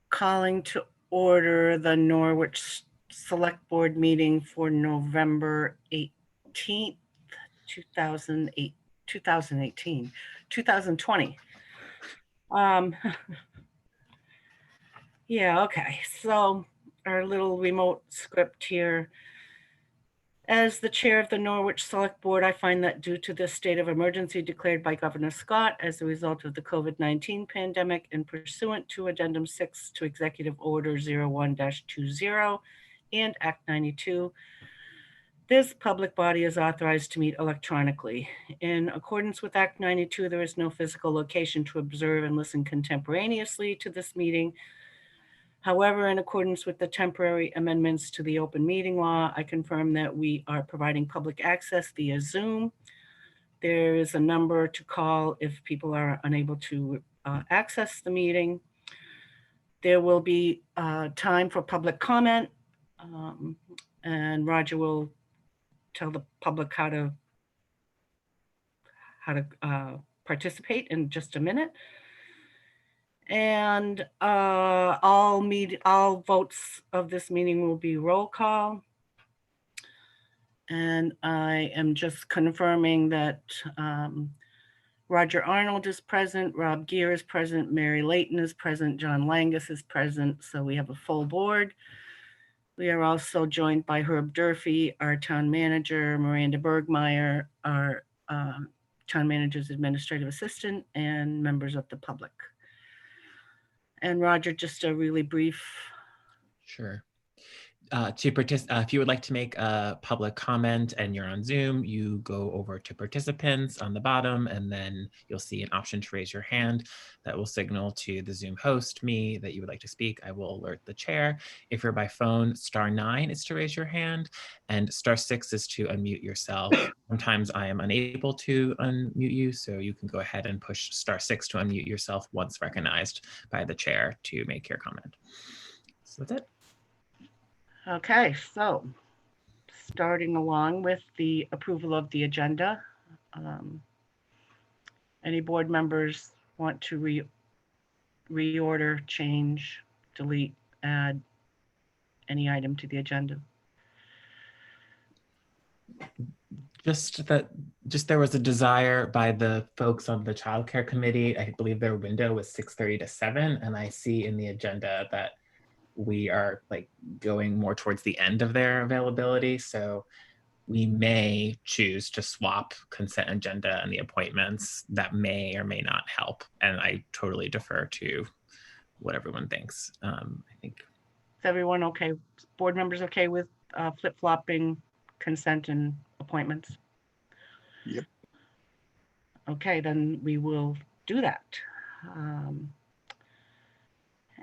calling to order the Norwich Select Board meeting for November 18th, 2020. Yeah, okay. So our little remote script here. As the chair of the Norwich Select Board, I find that due to the state of emergency declared by Governor Scott as a result of the COVID-19 pandemic and pursuant to Addendum 6 to Executive Order 01-20 and Act 92, this public body is authorized to meet electronically. In accordance with Act 92, there is no physical location to observe and listen contemporaneously to this meeting. However, in accordance with the temporary amendments to the open meeting law, I confirm that we are providing public access via Zoom. There is a number to call if people are unable to access the meeting. There will be time for public comment, and Roger will tell the public how to participate in just a minute. And all votes of this meeting will be roll call. And I am just confirming that Roger Arnold is present, Rob Gear is present, Mary Layton is present, John Langus is present. So we have a full board. We are also joined by Herb Durfee, our town manager, Miranda Bergmeyer, our town manager's administrative assistant, and members of the public. And Roger, just a really brief. Sure. If you would like to make a public comment and you're on Zoom, you go over to participants on the bottom, and then you'll see an option to raise your hand that will signal to the Zoom host, me, that you would like to speak. I will alert the chair. If you're by phone, *9 is to raise your hand, and *6 is to unmute yourself. Sometimes I am unable to unmute you, so you can go ahead and push *6 to unmute yourself once recognized by the chair to make your comment. So that's it. Okay, so starting along with the approval of the agenda. Any board members want to reorder, change, delete, add any item to the agenda? Just there was a desire by the folks on the childcare committee. I believe their window was 6:30 to 7, and I see in the agenda that we are like going more towards the end of their availability. So we may choose to swap consent agenda and the appointments. That may or may not help. And I totally defer to what everyone thinks. I think. Is everyone okay? Board members okay with flip-flopping consent and appointments? Yep. Okay, then we will do that.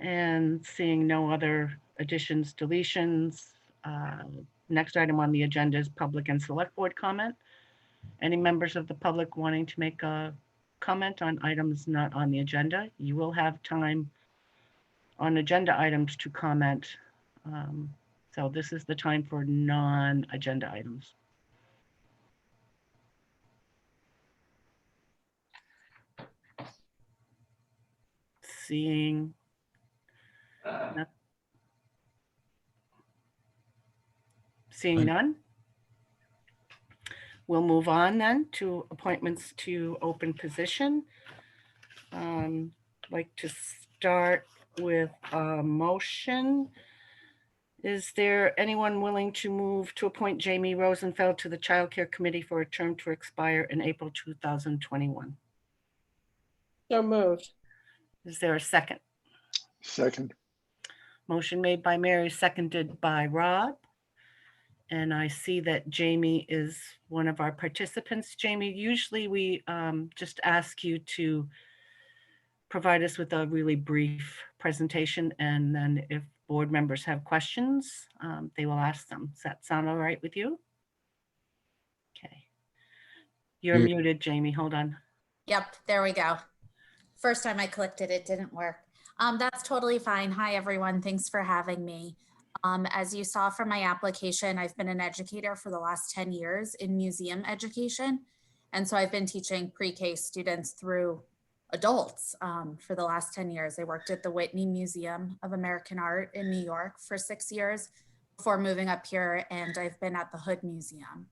And seeing no other additions, deletions, next item on the agenda is public and select board comment. Any members of the public wanting to make a comment on items not on the agenda, you will have time on agenda items to comment. So this is the time for non-agenda items. Seeing none, we'll move on then to appointments to open position. I'd like to start with a motion. Is there anyone willing to move to appoint Jamie Rosenfeld to the Child Care Committee for a term to expire in April 2021? So moved. Is there a second? Second. Motion made by Mary, seconded by Rob. And I see that Jamie is one of our participants. Jamie, usually we just ask you to provide us with a really brief presentation, and then if board members have questions, they will ask them. Does that sound all right with you? Okay. You're muted, Jamie. Hold on. Yep, there we go. First time I clicked it, it didn't work. That's totally fine. Hi, everyone. Thanks for having me. As you saw from my application, I've been an educator for the last 10 years in museum education. And so I've been teaching pre-K students through adults for the last 10 years. I worked at the Whitney Museum of American Art in New York for 6 years before moving up here, and I've been at the Hood Museum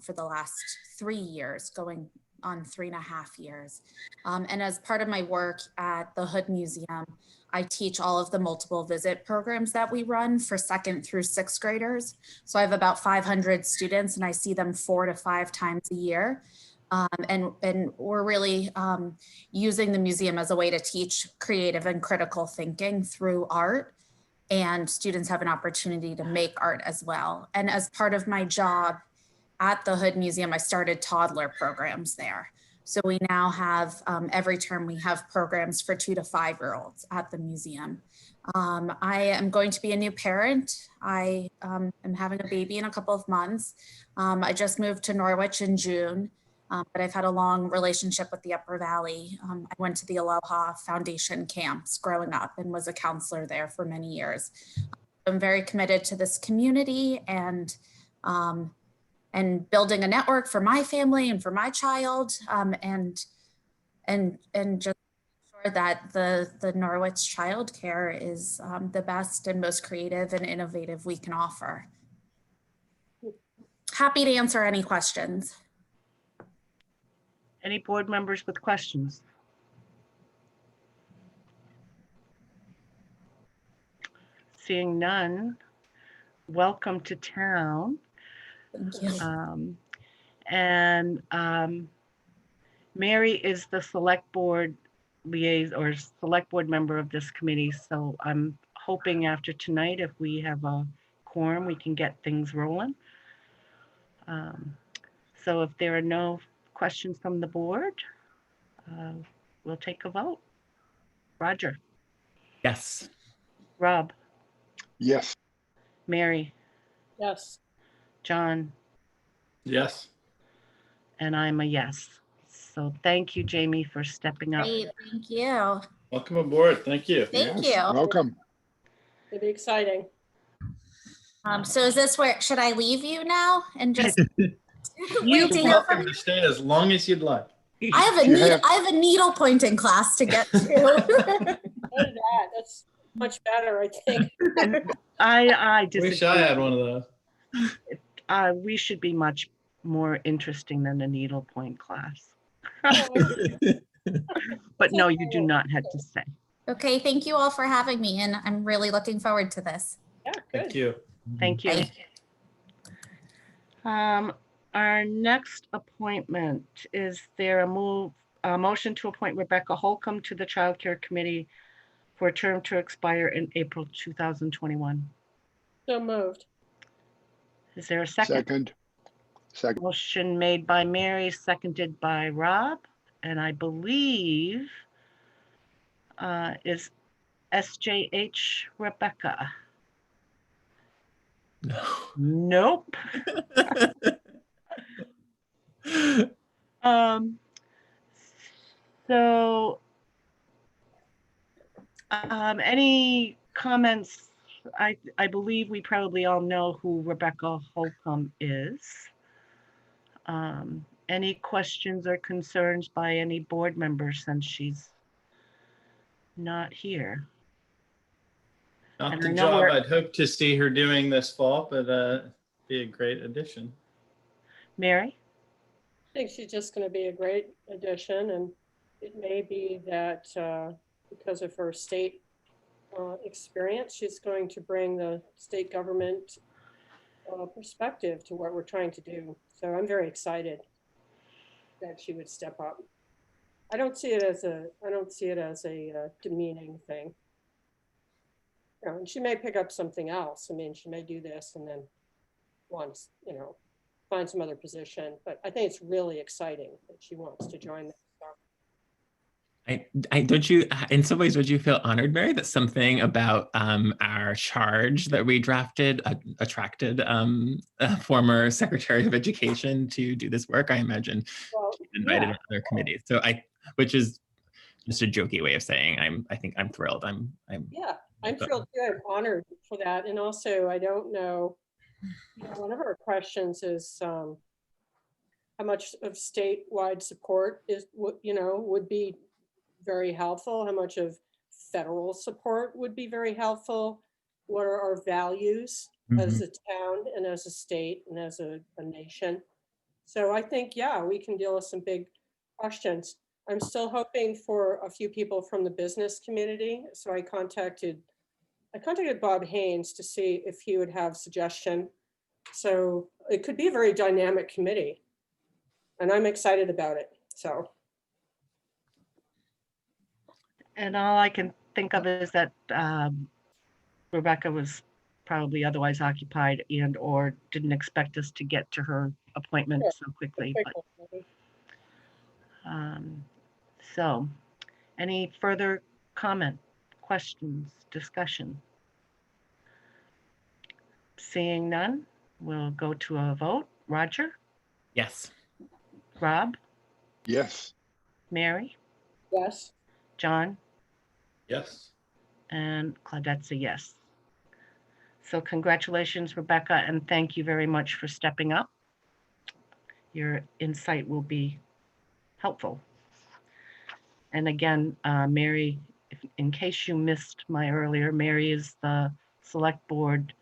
for the last 3 years, going on 3.5 years. And as part of my work at the Hood Museum, I teach all of the multiple visit programs that we run for 2nd through 6th graders. So I have about 500 students and I see them 4 to 5 times a year. And we're really using the museum as a way to teach creative and critical thinking through art. And students have an opportunity to make art as well. And as part of my job at the Hood Museum, I started toddler programs there. So we now have, every term we have programs for 2 to 5-year-olds at the museum. I am going to be a new parent. I am having a baby in a couple of months. I just moved to Norwich in June, but I've had a long relationship with the Upper Valley. I went to the Aloha Foundation camps growing up and was a counselor there for many years. I'm very committed to this community and building a network for my family and for my child, and just sure that the Norwich childcare is the best and most creative and innovative we can offer. Happy to answer any questions. Any board members with questions? Seeing none, welcome to town. Thank you. Mary is the select board liaison or select board member of this committee. So I'm hoping after tonight, if we have a quorum, we can get things rolling. So if there are no questions from the board, we'll take a vote. Roger, Yes. Rob, Yes. Mary, Yes. John, Yes. and I'm a yes. So thank you, Jamie, for stepping up. Great, thank you. Welcome aboard. Thank you. Thank Yes. you. Welcome. It'll be exciting. So is this where, should I leave you now and just You wait to You're hear from welcome to stay as long as you'd like. I have a You needle, have- I have a needle pointing class to get to. What is that? That's much better, I think. I Wish disagree. I had one of those. We should be much more interesting than a needlepoint class. But no, you do not have to say. Okay, thank you all for having me, and I'm really looking forward to this. Yeah, Thank good. you. Thank you. Bye. Our next appointment, is there a motion to appoint Rebecca Holcomb to the Child Care Committee for a term to expire in April 2021? So moved. Is there a second? Second. Second. Motion made by Mary, seconded by Rob, and I believe is SJH Rebecca. No. Nope. So any comments? I believe we probably all know who Rebecca Holcomb is. Any questions or concerns by any board members since she's not here? Not And the I know job we're- I'd hoped to see her doing this fall, but be a great addition. Mary? I think she's just going to be a great addition, and it may be that because of her state experience, she's going to bring the state government perspective to what we're trying to do. So I'm very excited that she would step up. I don't see it as a demeaning thing. You know, and she may pick up something else. I mean, she may do this and then once, you know, find some other position, but I think it's really exciting that she wants to join this. Don't you, in some ways, would you feel honored, Mary, that something about our charge that we drafted attracted a former Secretary of Education to do this work? I imagine Well, she's invited yeah. on other committees. So which is just a jokey way of saying I think I'm thrilled. Yeah, I'm thrilled too. I'm honored for that. And also, I don't know, one of our questions is how much of statewide support is, would be very helpful, how much of federal support would be very helpful. What are our values as a town and as a state and as a nation? So I think, yeah, we can deal with some big questions. I'm still hoping for a few people from the business community. So I contacted Bob Haynes to see if he would have suggestion. So it could be a very dynamic committee, and I'm excited about it. So And all I can think of is that Rebecca was probably otherwise occupied and or didn't expect us to get to her appointment Sure. so quickly. But, so, any further comment, questions, discussion? Seeing none, we'll go to a vote. Roger, Yes. Rob, Yes. Mary, yes, John, Yes. and Claudette's a yes. So congratulations, Rebecca, and thank you very much for stepping up. Your insight will be helpful. And again, Mary, in case you missed my earlier, Mary is the select board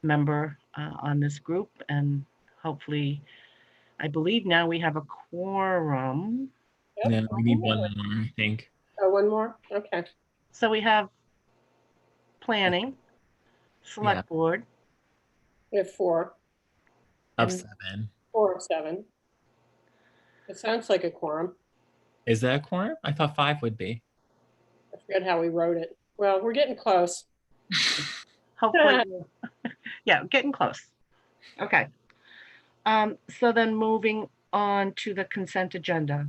member on this group, and hopefully, I believe now we have a quorum. Yep. Yeah, we need one more, I think. Oh, one more? Okay. So we have planning, Yeah. select board, We have four Of And- 7. 4 of 7. It sounds like a quorum. Is that a quorum? I thought 5 would be. I forget how we wrote it. Well, we're getting close. hopefully, yeah, getting close. Okay. So then moving on to the consent agenda.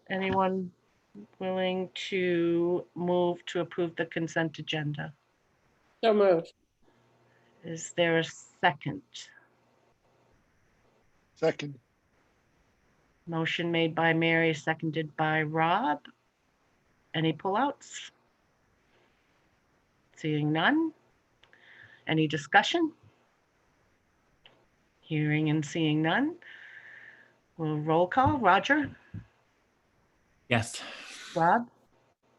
Anyone willing to move to approve the consent agenda? So moved. Is there a second? Second. Motion made by Mary, seconded by Rob. Any pullouts? Seeing none. Any discussion? Hearing and seeing none. We'll roll call. Roger, Yes. Rob,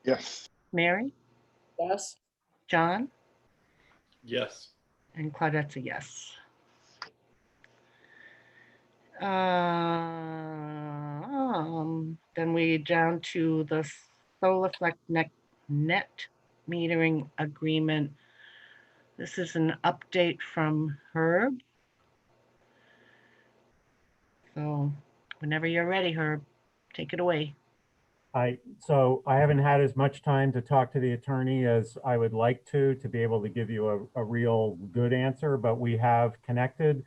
Yes. Mary, Yes. John, Yes. and Claudette's a yes. Then we down to the Solar Flex net metering agreement. This is an update from Herb. So whenever you're ready, Herb, take it away. So I haven't had as much time to talk to the attorney as I would like to be able to give you a real good answer, but we have connected.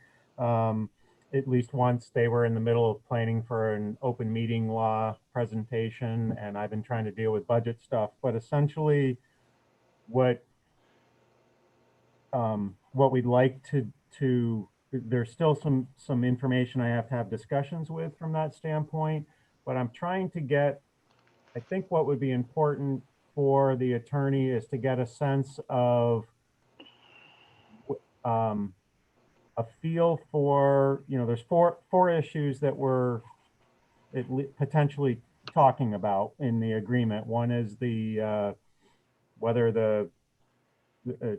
At least once. They were in the middle of planning for an open meeting law presentation, and I've been trying to deal with budget stuff. But essentially, what we'd like to there's still some information I have to have discussions with from that standpoint, but I'm trying to get, I think what would be important for the attorney is to get a sense of a feel for, there's four issues that we're potentially talking about in the agreement. One is the whether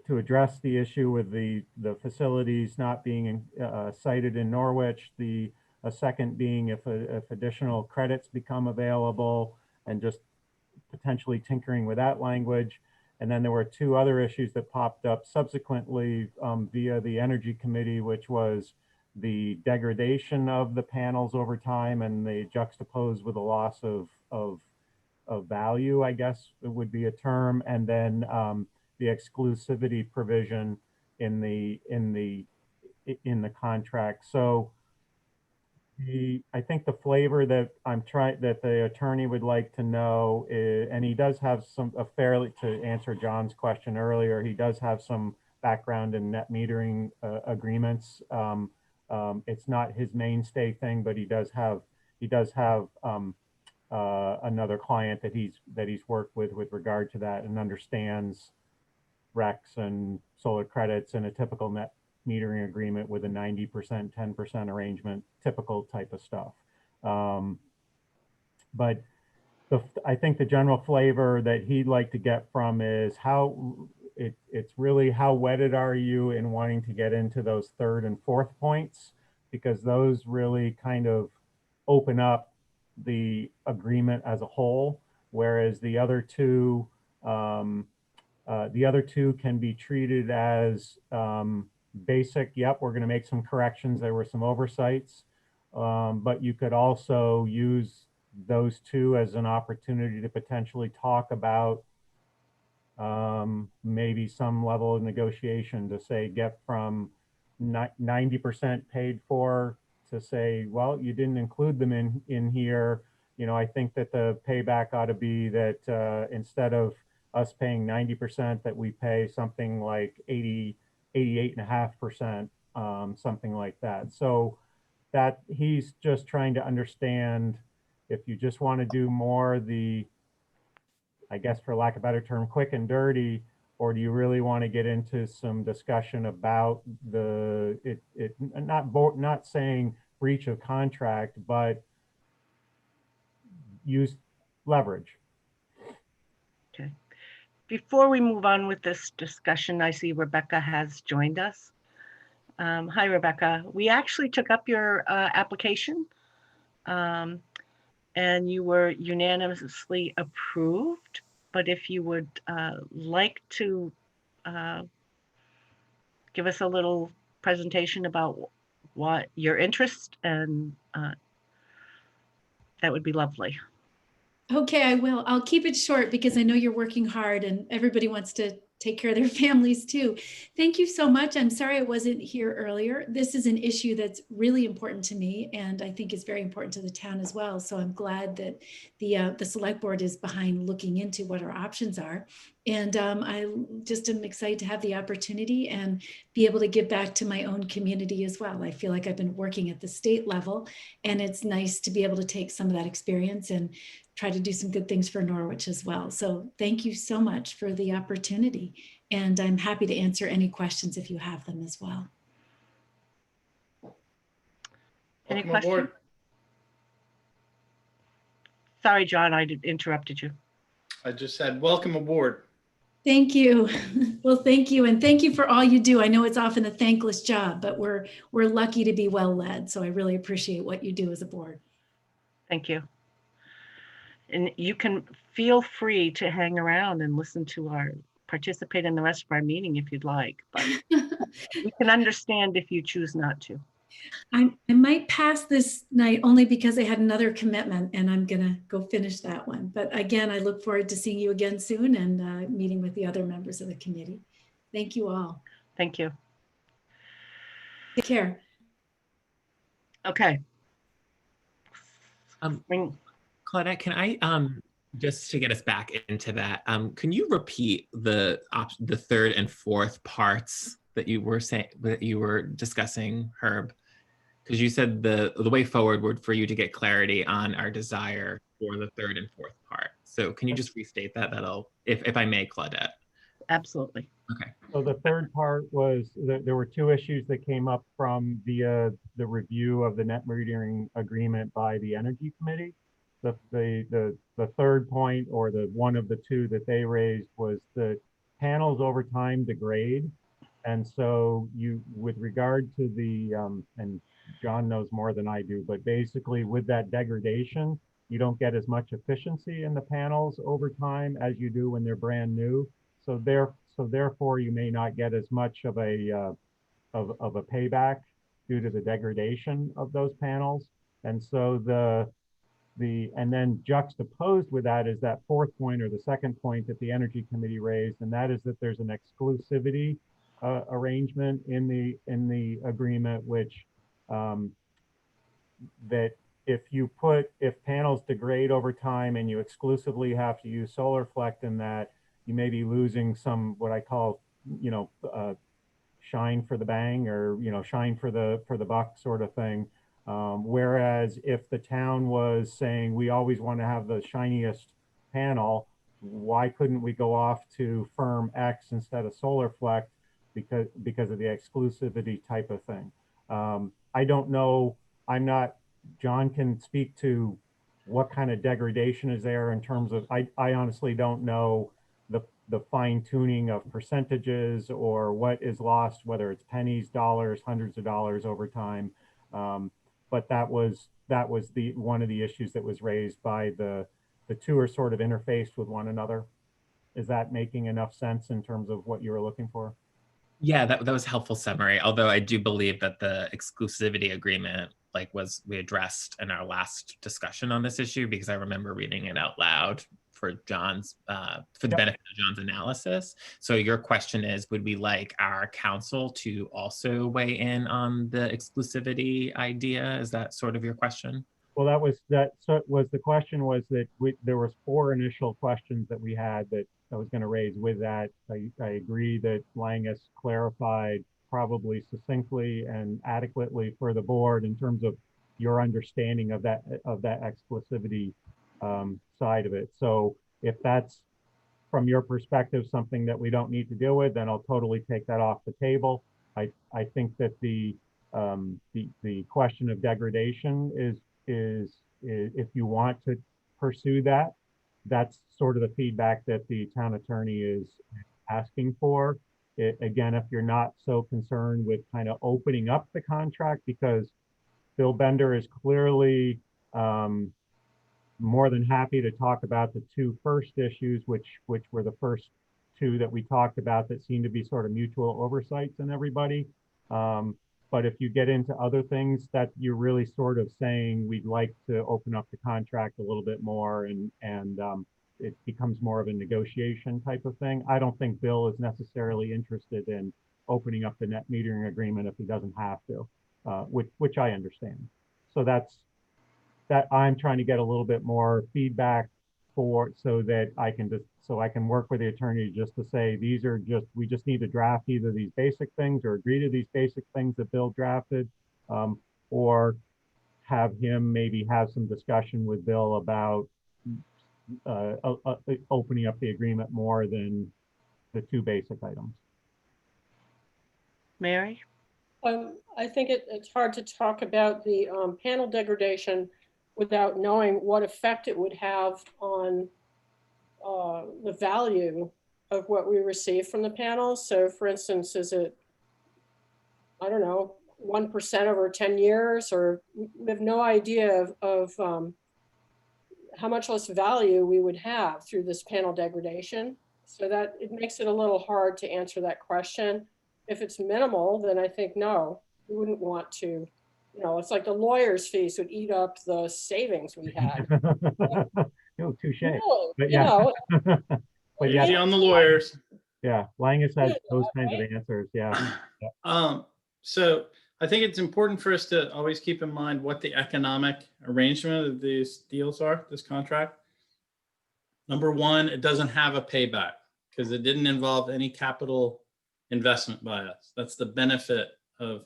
to address the issue with the facilities not being cited in Norwich. A second being if additional credits become available, and just potentially tinkering with that language. And then there were two other issues that popped up subsequently via the Energy Committee, which was the degradation of the panels over time, and they juxtaposed with a loss of value, I guess it would be a term, and then the exclusivity provision in the contract. So I think the flavor that that the attorney would like to know is, and he does have to answer John's question earlier, he does have some background in net metering agreements. It's not his mainstay thing, but he does have another client that he's worked with regard to that, and understands RECs and solar credits and a typical net metering agreement with a 90%, 10% arrangement, typical type of stuff. But I think the general flavor that he'd like to get from is it's really how wedded are you in wanting to get into those third and fourth points, because those really kind of open up the agreement as a whole, whereas the other two can be treated as basic. Yep, we're going to make some corrections. There were some oversights, but you could also use those two as an opportunity to potentially talk about maybe some level of negotiation to say get from 90% paid for to say, well, you didn't include them in here. You know, I think that the payback ought to be that instead of us paying 90%, that we pay something like 88.5%, something like that. So that he's just trying to understand if you just want to do more I guess for lack of a better term, quick and dirty, or do you really want to get into some discussion about not saying breach of contract, but use leverage. Okay. Before we move on with this discussion, I see Rebecca has joined us. Hi, Rebecca. We actually took up your application and you were unanimously approved. But if you would like to give us a little presentation about what your interest, and that would be lovely. Okay, I will. I'll keep it short because I know you're working hard and everybody wants to take care of their families too. Thank you so much. I'm sorry I wasn't here earlier. This is an issue that's really important to me and I think is very important to the town as well. So I'm glad that the select board is behind looking into what our options are. And I just am excited to have the opportunity and be able to give back to my own community as well. I feel like I've been working at the state level and it's nice to be able to take some of that experience and try to do some good things for Norwich as well. So thank you so much for the opportunity. And I'm happy to answer any questions if you have them as well. Any Welcome questions? aboard. Sorry, John, I interrupted you. I just said, welcome aboard. Thank you. Well, thank you. And thank you for all you do. I know it's often a thankless job, but we're lucky to be well led. So I really appreciate what you do as a board. Thank you. And you can feel free to hang around and listen to participate in the rest of our meeting if you'd like, but we can understand if you choose not to. I might pass this night only because I had another commitment and I'm going to go finish that one. But again, I look forward to seeing you again soon and meeting with the other members of the committee. Thank you all. Thank you. Take care. Okay. Claudette, can I just to get us back into that, can you repeat the third and fourth parts that you were discussing, Herb? Because you said the way forward would for you to get clarity on our desire for the third and fourth part. So can you just restate that? That'll, if I may, Claudette. Absolutely. Okay. So the third part was that there were two issues that came up from the review of the net metering agreement by the Energy Committee. The third point, or the one of the two that they raised, was the panels over time degrade. And so with regard to the, and John knows more than I do, but basically with that degradation, you don't get as much efficiency in the panels over time as you do when they're brand new. So therefore you may not get as much of a payback due to the degradation of those panels. And so and then juxtaposed with that is that fourth point, or the second point that the Energy Committee raised, and that is that there's an exclusivity arrangement in the agreement, which that if panels degrade over time and you exclusively have to use SolarFlect in that, you may be losing some, what I call, shine for the bang, or shine for the buck sort of thing. Whereas if the town was saying, we always want to have the shiniest panel, why couldn't we go off to firm X instead of SolarFlect because of the exclusivity type of thing? I don't know. John can speak to what kind of degradation is there in terms of, I honestly don't know the fine tuning of percentages or what is lost, whether it's pennies, dollars, hundreds of dollars over time. But that was the one of the issues that was raised by the two are sort of interfaced with one another. Is that making enough sense in terms of what you were looking for? Yeah, that was a helpful summary. Although I do believe that the exclusivity agreement we addressed in our last discussion on this issue, because I remember reading it out loud for John's for the benefit of John's analysis. So your question is, would we like our counsel to also weigh in on the exclusivity idea? Is that sort of your question? Well, the question was that there was 4 initial questions that we had that I was going to raise with that. I agree that Langus clarified probably succinctly and adequately for the board in terms of your understanding of that exclusivity side of it. So if that's, from your perspective, something that we don't need to deal with, then I'll totally take that off the table. I think that the question of degradation is if you want to pursue that, that's sort of the feedback that the town attorney is asking for. Again, if you're not so concerned with kind of opening up the contract, because Bill Bender is clearly more than happy to talk about the 2 first issues, which were the first 2 that we talked about that seem to be sort of mutual oversights in everybody. But if you get into other things that you're really sort of saying, we'd like to open up the contract a little bit more and it becomes more of a negotiation type of thing. I don't think Bill is necessarily interested in opening up the net metering agreement if he doesn't have to, which I understand. So that I'm trying to get a little bit more feedback so that I can work with the attorney just to say, we just need to draft either these basic things or agree to these basic things that Bill drafted, or have him maybe have some discussion with Bill about opening up the agreement more than the 2 basic items. Mary? I think it's hard to talk about the panel degradation without knowing what effect it would have on the value of what we receive from the panels. So for instance, is it, I don't know, 1% over 10 years, or we have no idea of how much less value we would have through this panel degradation. So that it makes it a little hard to answer that question. If it's minimal, then I think no, we wouldn't want to. It's like the lawyer's fees would eat up the savings we had. No, touche. Really, But yeah. But Easy on the lawyers. Yeah, Langus has those kinds of answers. Yeah. So I think it's important for us to always keep in mind what the economic arrangement of these deals are, this contract. Number one, it doesn't have a payback because it didn't involve any capital investment by us. That's the benefit of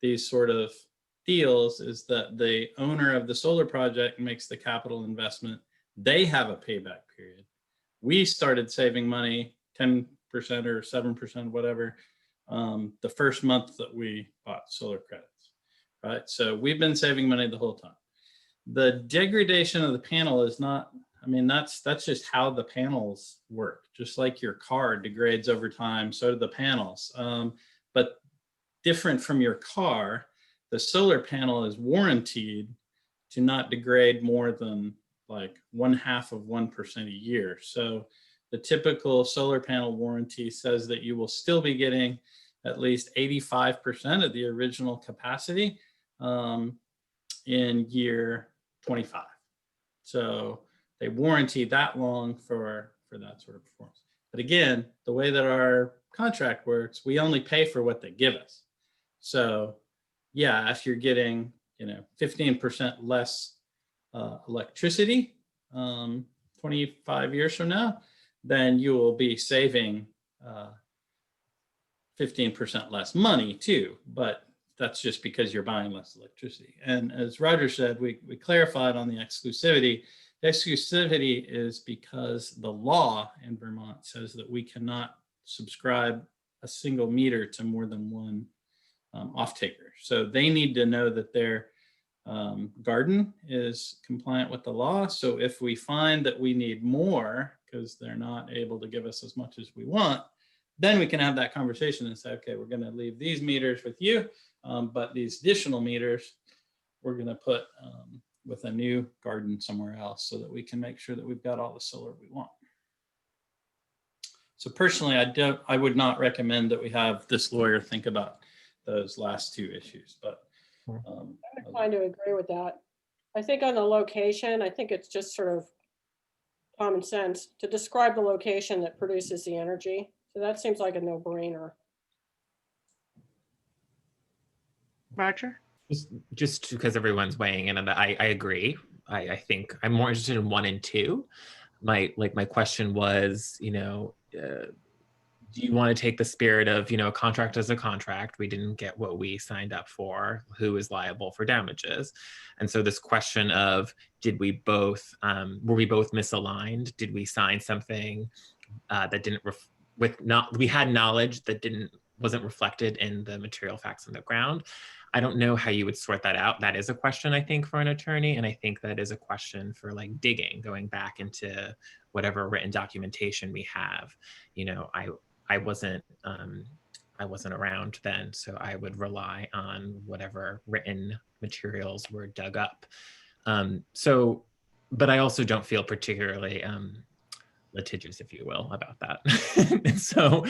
these sort of deals, is that the owner of the solar project makes the capital investment. They have a payback period. We started saving money, 10% or 7%, whatever, the first month that we bought solar credits, right? So we've been saving money the whole time. The degradation of the panel is not, that's just how the panels work. Just like your car degrades over time, so do the panels. But different from your car, the solar panel is warranted to not degrade more than like 0.5% a year. So the typical solar panel warranty says that you will still be getting at least 85% of the original capacity in year 25. So they warranty that long for that sort of performance. But again, the way that our contract works, we only pay for what they give us. So yeah, if you're getting 15% less electricity 25 years from now, then you will be saving 15% less money too. But that's just because you're buying less electricity. And as Roger said, we clarified on the exclusivity. The exclusivity is because the law in Vermont says that we cannot subscribe a single meter to more than one off-taker. So they need to know that they're garden is compliant with the law. So if we find that we need more because they're not able to give us as much as we want, then we can have that conversation and say, okay, we're going to leave these meters with you, but these additional meters we're going to put with a new garden somewhere else so that we can make sure that we've got all the solar we want. So personally, I would not recommend that we have this lawyer think about those last two issues, but I'm inclined to agree with that. I think on the location, I think it's just sort of common sense to describe the location that produces the energy. So that seems like a no-brainer. Roger? Just because everyone's weighing in on that, I agree. I think I'm more interested in 1 and 2. My question was, do you want to take the spirit of, a contract is a contract, we didn't get what we signed up for, who is liable for damages? And so this question of, were we both misaligned? Did we sign something that didn't, we had knowledge that wasn't reflected in the material facts on the ground? I don't know how you would sort that out. That is a question, I think, for an attorney. And I think that is a question for digging, going back into whatever written documentation we have. I wasn't around then, so I would rely on whatever written materials were dug up. But I also don't feel particularly litigious, if you will, about that. so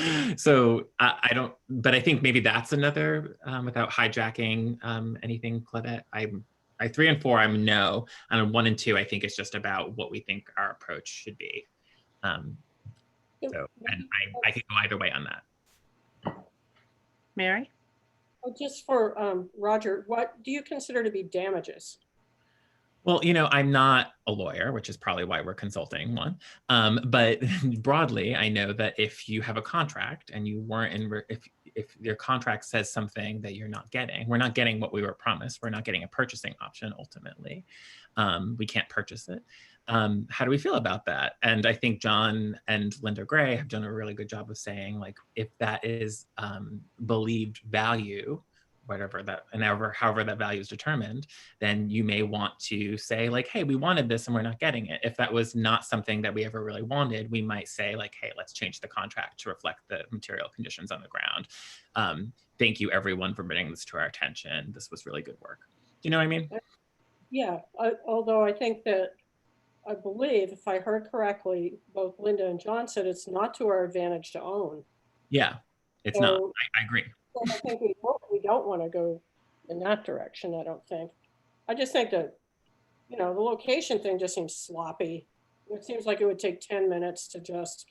I don't, but I think maybe that's another, without hijacking anything, Claudette, I 3 and 4, I'm no, and 1 and 2, I think it's just about what we think our approach should be. And I could go either way on that. Mary? Well, just for Roger, what do you consider to be damages? Well, I'm not a lawyer, which is probably why we're consulting one. But broadly, I know that if you have a contract and you weren't if your contract says something that you're not getting, we're not getting what we were promised. We're not getting a purchasing option ultimately. We can't purchase it. How do we feel about that? And I think John and Linda Gray have done a really good job of saying, if that is believed value, whatever that, and however that value is determined, then you may want to say hey, we wanted this and we're not getting it. If that was not something that we ever really wanted, we might say hey, let's change the contract to reflect the material conditions on the ground. Thank you everyone for bringing this to our attention. This was really good work. Do you know what I mean? Yeah, although I think that, I believe, if I heard correctly, both Linda and John said it's not to our advantage to own. Yeah, it's not. I agree. So I think we don't want to go in that direction, I don't think. I just think that, the location thing just seems sloppy. It seems like it would take 10 minutes to just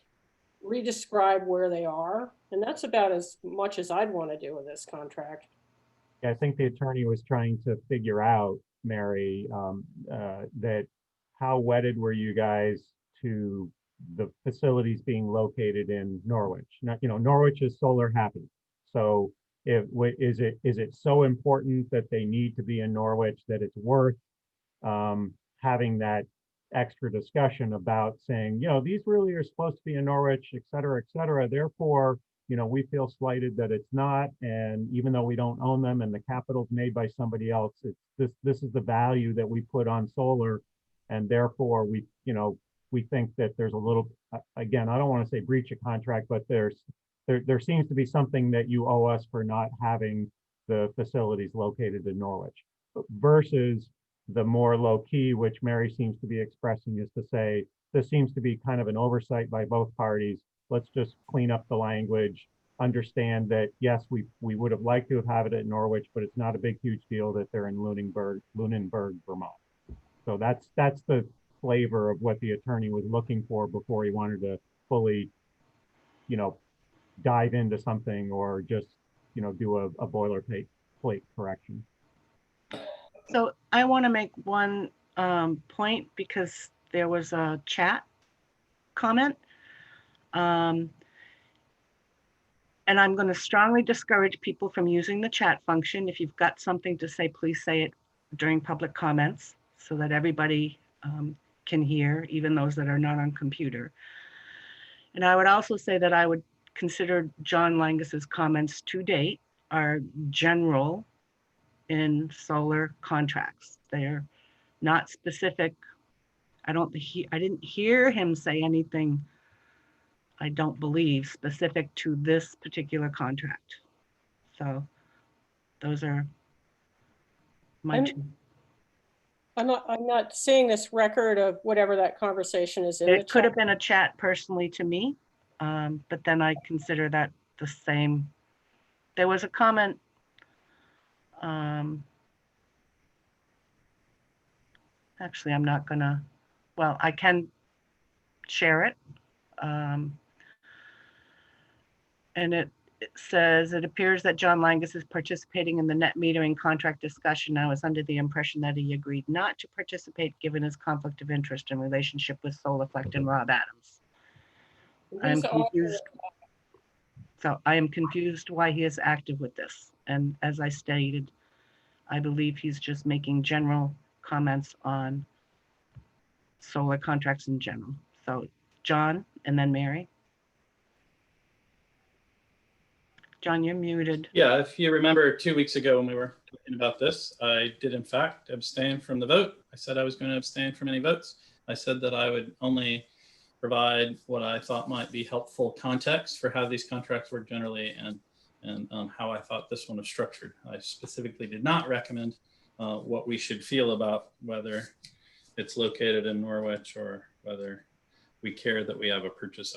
re-describe where they are. And that's about as much as I'd want to do with this contract. Yeah, I think the attorney was trying to figure out, Mary, that how wedded were you guys to the facilities being located in Norwich? Norwich is solar happy. So is it so important that they need to be in Norwich that it's worth having that extra discussion about saying, these really are supposed to be in Norwich, et cetera, et cetera. Therefore, we feel slighted that it's not. And even though we don't own them and the capital's made by somebody else, this is the value that we put on solar. And therefore we think that there's a little, again, I don't want to say breach of contract, but there seems to be something that you owe us for not having the facilities located in Norwich, versus the more low key, which Mary seems to be expressing, is to say, this seems to be kind of an oversight by both parties. Let's just clean up the language, understand that, yes, we would have liked to have had it at Norwich, but it's not a big, huge deal that they're in Lunenburg, Vermont. So that's the flavor of what the attorney was looking for before he wanted to fully, dive into something or just, do a boilerplate correction. So I want to make one point, because there was a chat comment. And I'm going to strongly discourage people from using the chat function. If you've got something to say, please say it during public comments so that everybody can hear, even those that are not on computer. And I would also say that I would consider John Langus's comments to date are general in solar contracts. They're not specific. I didn't hear him say anything, I don't believe, specific to this particular contract. So those are my I'm- two. I'm not seeing this record of whatever that conversation is in the It could chat. have been a chat personally to me, but then I consider that the same. There was a comment. Actually, I'm not gonna, well, I can share it. And it says, it appears that John Langus is participating in the net metering contract discussion. I was under the impression that he agreed not to participate given his conflict of interest in relationship with Solarflect and Rob Adams. I am Who's the author? confused. So I am confused why he is active with this. And as I stated, I believe he's just making general comments on solar contracts in general. So John and then Mary. John, you're muted. Yeah, if you remember 2 weeks ago when we were talking about this, I did in fact abstain from the vote. I said I was going to abstain from any votes. I said that I would only provide what I thought might be helpful context for how these contracts work generally and how I thought this one was structured. I specifically did not recommend what we should feel about whether it's located in Norwich or whether we care that we have a purchase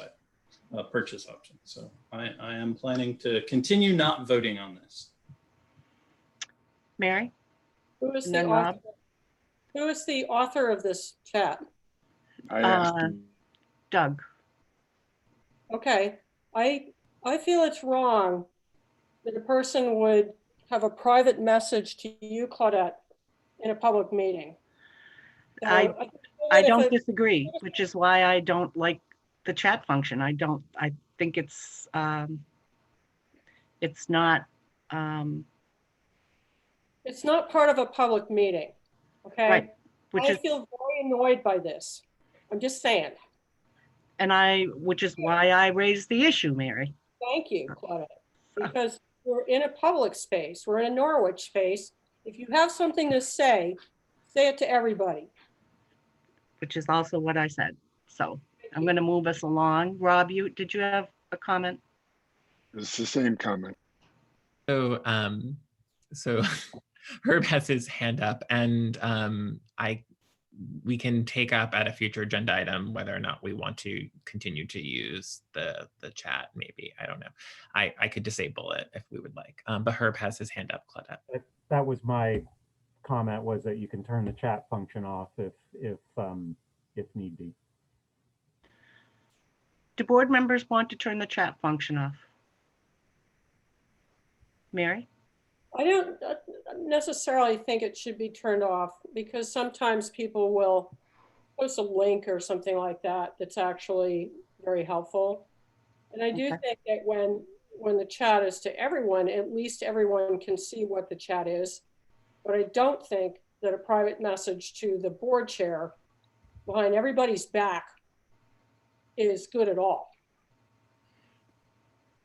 option. So I am planning to continue not voting on this. Mary? Who is And the then author? Rob. Who is the author of this chat? I asked him. Doug. Okay, I feel it's wrong that a person would have a private message to you, Claudette, in a public meeting. So I think that if don't a- disagree, which is why I don't like the chat function. I think it's not, It's not part of a public meeting, okay? right, which I is, feel very annoyed by this. I'm just saying. which is why I raised the issue, Mary. Thank you, Claudette. Because we're in a public space, we're in a Norwich space. If you have something to say it to everybody. Which is also what I said. So I'm going to move us along. Rob, did you have a comment? It's the same comment. So Herb has his hand up, and we can take up at a future agenda item whether or not we want to continue to use the chat. Maybe, I don't know. I could disable it if we would like. But Herb has his hand up, Claudette. That was my comment, was that you can turn the chat function off if need be. Do board members want to turn the chat function off? Mary? I don't necessarily think it should be turned off because sometimes people will post a link or something like that that's actually very helpful. And I do Okay. think that when the chat is to everyone, at least everyone can see what the chat is. But I don't think that a private message to the board chair behind everybody's back is good at all.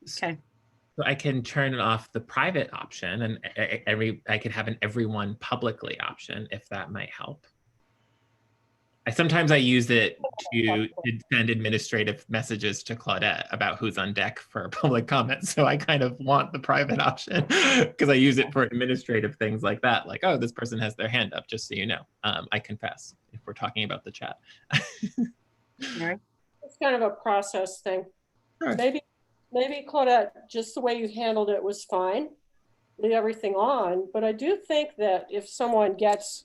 Okay. So I can turn off the private option, and I could have an everyone publicly option if that might help. Sometimes I use it to send administrative messages to Claudette about who's on deck for public comment. So I kind of want the private option because I use it for administrative things like that. Like, oh, this person has their hand up, just so you know. I confess if we're talking about the chat. Mary? It's kind of a process thing. Sure. Maybe Claudette, just the way you handled it was fine. Leave everything on. But I do think that if someone gets,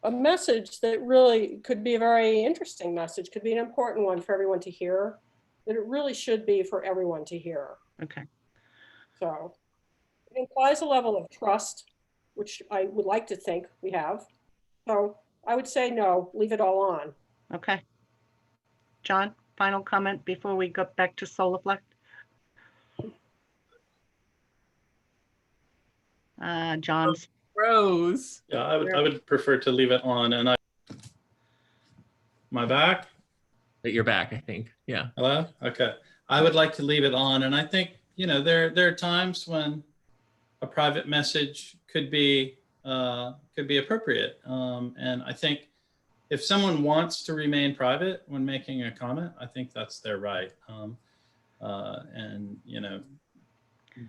a message that really could be a very interesting message, could be an important one for everyone to hear, that it really should be for everyone to hear. Okay. So it implies a level of trust, which I would like to think we have. So I would say no, leave it all on. Okay. John, final comment before we go back to Solarflect? John's. Rose. Yeah, I would prefer to leave it on. And my back? You're back, I think. Yeah. Hello? Okay. I would like to leave it on. And I think, there are times when a private message could be appropriate. And I think if someone wants to remain private when making a comment, I think that's their right. And, you know,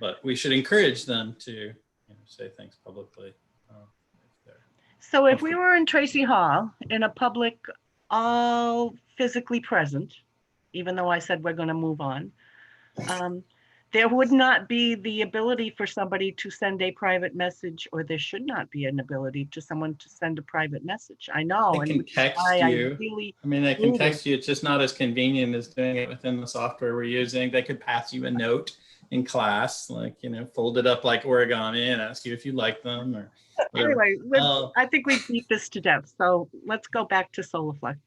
but we should encourage them to, you know, say things publicly. If they're So if we were in Tracy Hall in a public, all physically present, even though I said we're going to move on, there would not be the ability for somebody to send a private message, or there should not be an ability to someone to send a private message. I know. They and can which is text why I you. really I mean, they can rooted- text you. It's just not as convenient as doing it within the software we're using. They could pass you a note in class, like, you know, fold it up like origami and ask you if you like them or whatever. Anyway, I think we beat this to death. So let's go back to SolarFlect.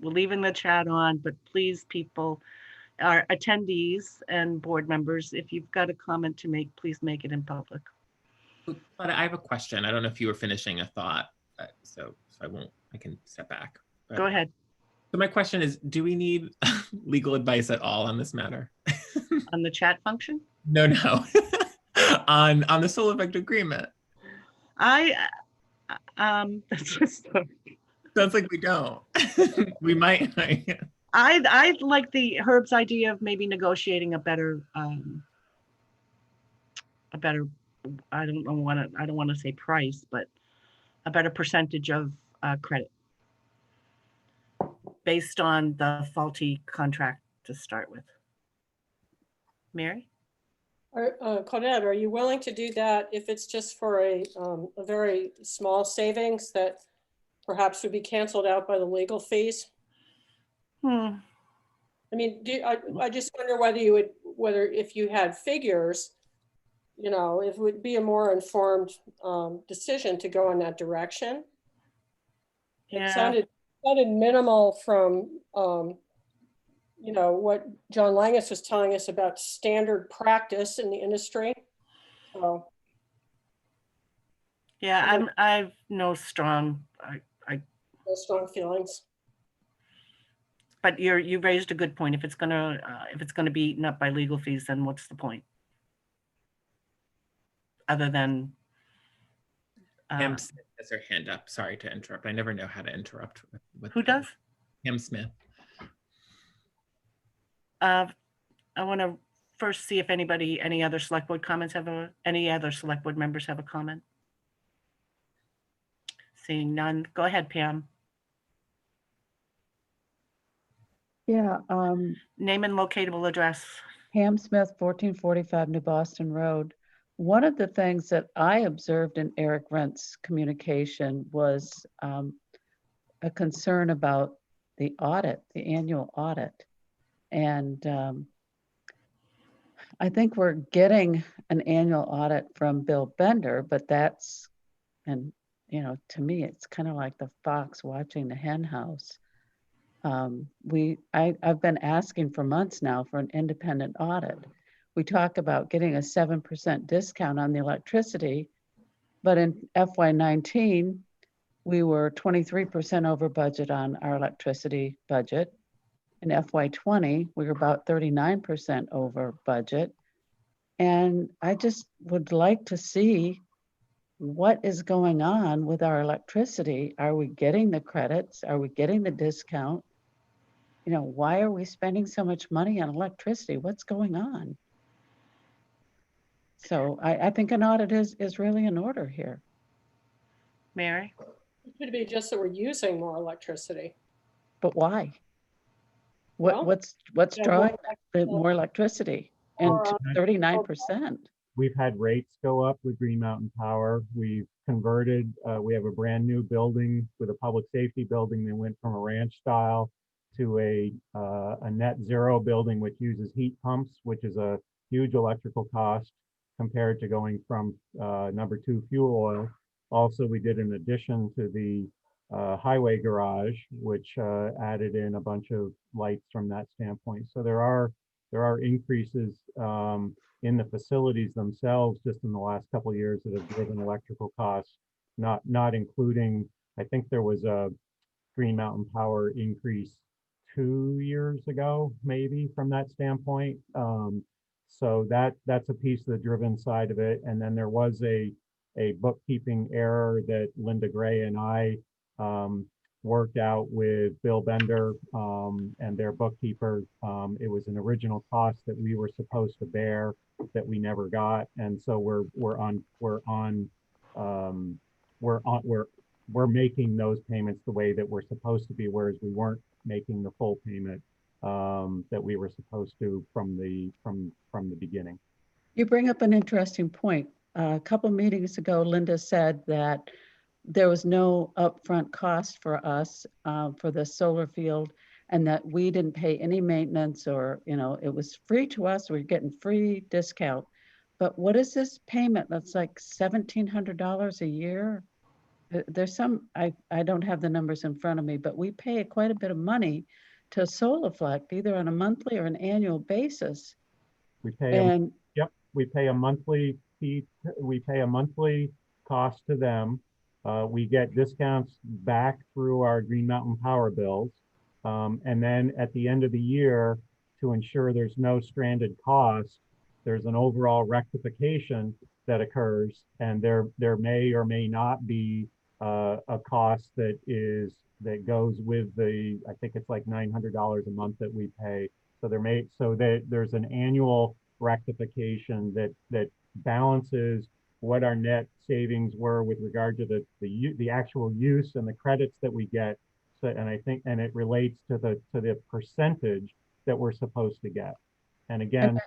We're leaving the chat on, but please, people, our attendees and board members, if you've got a comment to make, please make it in public. But I have a question. I don't know if you were finishing a thought, so I can step back. But- Go ahead. So my question is, do we need legal advice at all on this matter? On the chat function? No. on the SolarFlect agreement. That's just, Sounds like we don't. We might. I like Herb's idea of maybe negotiating a better, I don't want to say price, but a better percentage of credit based on the faulty contract to start with. Mary? Claudette, are you willing to do that if it's just for a very small savings that perhaps would be canceled out by the legal fees? I mean, I just wonder whether if you had figures, you know, it would be a more informed decision to go in that direction. Yeah. It sounded minimal from, you know, what John Langus was telling us about standard practice in the industry. So, Yeah, I've no strong, no strong feelings. but you raised a good point. If it's gonna be eaten up by legal fees, then what's the point? Other than Pam Smith has her hand up. Sorry to interrupt. I never know how to interrupt. Who does? Pam Smith. I want to first see if any other select board comments any other select board members have a comment. Seeing none, go ahead, Pam. Yeah, Name and locatable address. Pam Smith, 1445 New Boston Road. One of the things that I observed in Eric Rent's communication was a concern about the audit, the annual audit. And I think we're getting an annual audit from Bill Bender, but and you know, to me, it's kind of like the fox watching the hen house. I've been asking for months now for an independent audit. We talk about getting a 7% discount on the electricity, but in FY19, we were 23% over budget on our electricity budget. In FY20, we were about 39% over budget. And I just would like to see what is going on with our electricity. Are we getting the credits? Are we getting the discount? You know, why are we spending so much money on electricity? What's going on? So I think an audit is really in order here. Mary? It could be just that we're using more electricity. But why? Well, What's yeah, drawing more electricity? And Or, 39%. We've had rates go up with Green Mountain Power. We've converted, we have a brand new building with a public safety building that went from a ranch style to a net zero building, which uses heat pumps, which is a huge electrical cost compared to going from number 2 fuel oil. Also, we did an addition to the highway garage, which added in a bunch of lights from that standpoint. So there are increases in the facilities themselves just in the last couple of years that have driven electrical costs, not including, I think there was a Green Mountain Power increase 2 years ago, maybe, from that standpoint. So that's a piece of the driven side of it. And then there was a bookkeeping error that Linda Gray and I worked out with Bill Bender and their bookkeeper. It was an original cost that we were supposed to bear that we never got, and so we're making those payments the way that we're supposed to be, whereas we weren't making the full payment that we were supposed to from the beginning. You bring up an interesting point. A couple meetings ago, Linda said that there was no upfront cost for us for the solar field, and that we didn't pay any maintenance, or, you know, it was free to us. We're getting free discount. But what is this payment? That's like $1,700 a year. There's some, I don't have the numbers in front of me, but we pay quite a bit of money to Solarflect, either on a monthly or an annual basis. We pay And we pay a monthly fee. We pay a monthly cost to them. We get discounts back through our Green Mountain Power bills. And then at the end of the year, to ensure there's no stranded cost, there's an overall rectification that occurs, and there may or may not be a cost that goes with the, I think it's like $900 a month that we pay. So there's an annual rectification that balances what our net savings were with regard to the actual use and the credits that we get. So, and it relates to the percentage that we're supposed to get. And again,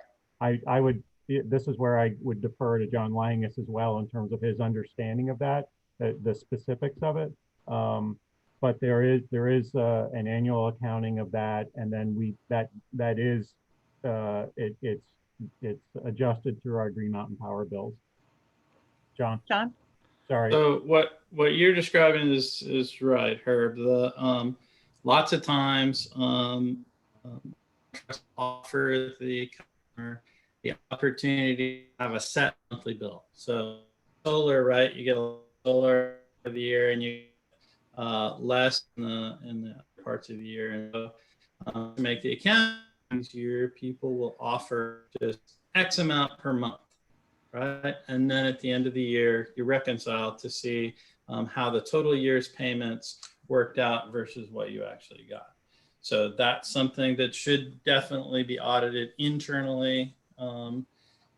this is where I would defer to John Langus as well in terms of his understanding of that, the specifics of it. But there is an annual accounting of that, and then it's adjusted through our Green Mountain Power bills. John, sorry. So what you're describing is right, Herb. The lots of times offer the customer the opportunity to have a set monthly bill. So solar, right? You get a solar of the year, and you less in the parts of the year. And so to make the account easier, people will offer just X amount per month, right? And then at the end of the year, you reconcile to see how the total year's payments worked out versus what you actually got. So that's something that should definitely be audited internally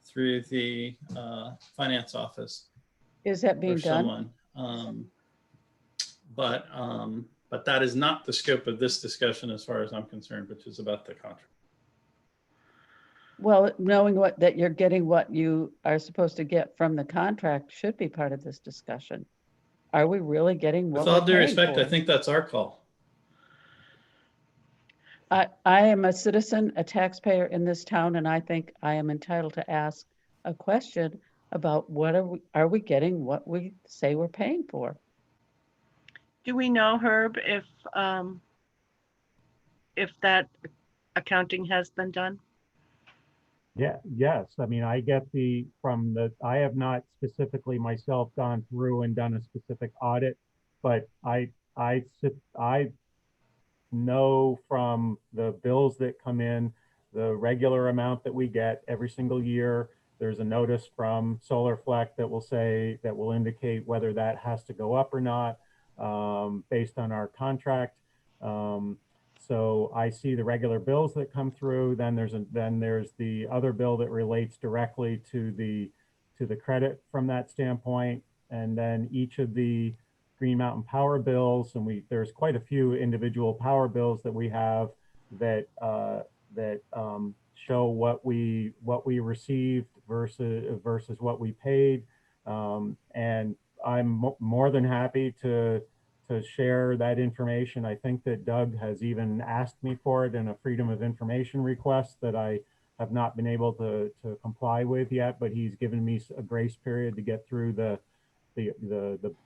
through the finance office. is that being or done? someone. But that is not the scope of this discussion as far as I'm concerned, which is about the contract. Well, knowing that you're getting what you are supposed to get from the contract should be part of this discussion. Are we really getting what With all we're due paying respect, for? I think that's our call. I am a citizen, a taxpayer in this town, and I think I am entitled to ask a question about are we getting what we say we're paying for? Do we know, Herb, if that accounting has been done? Yeah, yes. I mean, I get I have not specifically myself gone through and done a specific audit, but I know from the bills that come in, the regular amount that we get every single year. There's a notice from Solarflect that will indicate whether that has to go up or not based on our contract. So I see the regular bills that come through. Then there's the other bill that relates directly to the credit from that standpoint, and then each of the Green Mountain Power bills, and there's quite a few individual power bills that we have that show what we received versus what we paid, and I'm more than happy to share that information. I think that Doug has even asked me for it in a Freedom of Information request that I have not been able to comply with yet, but he's given me a grace period to get through the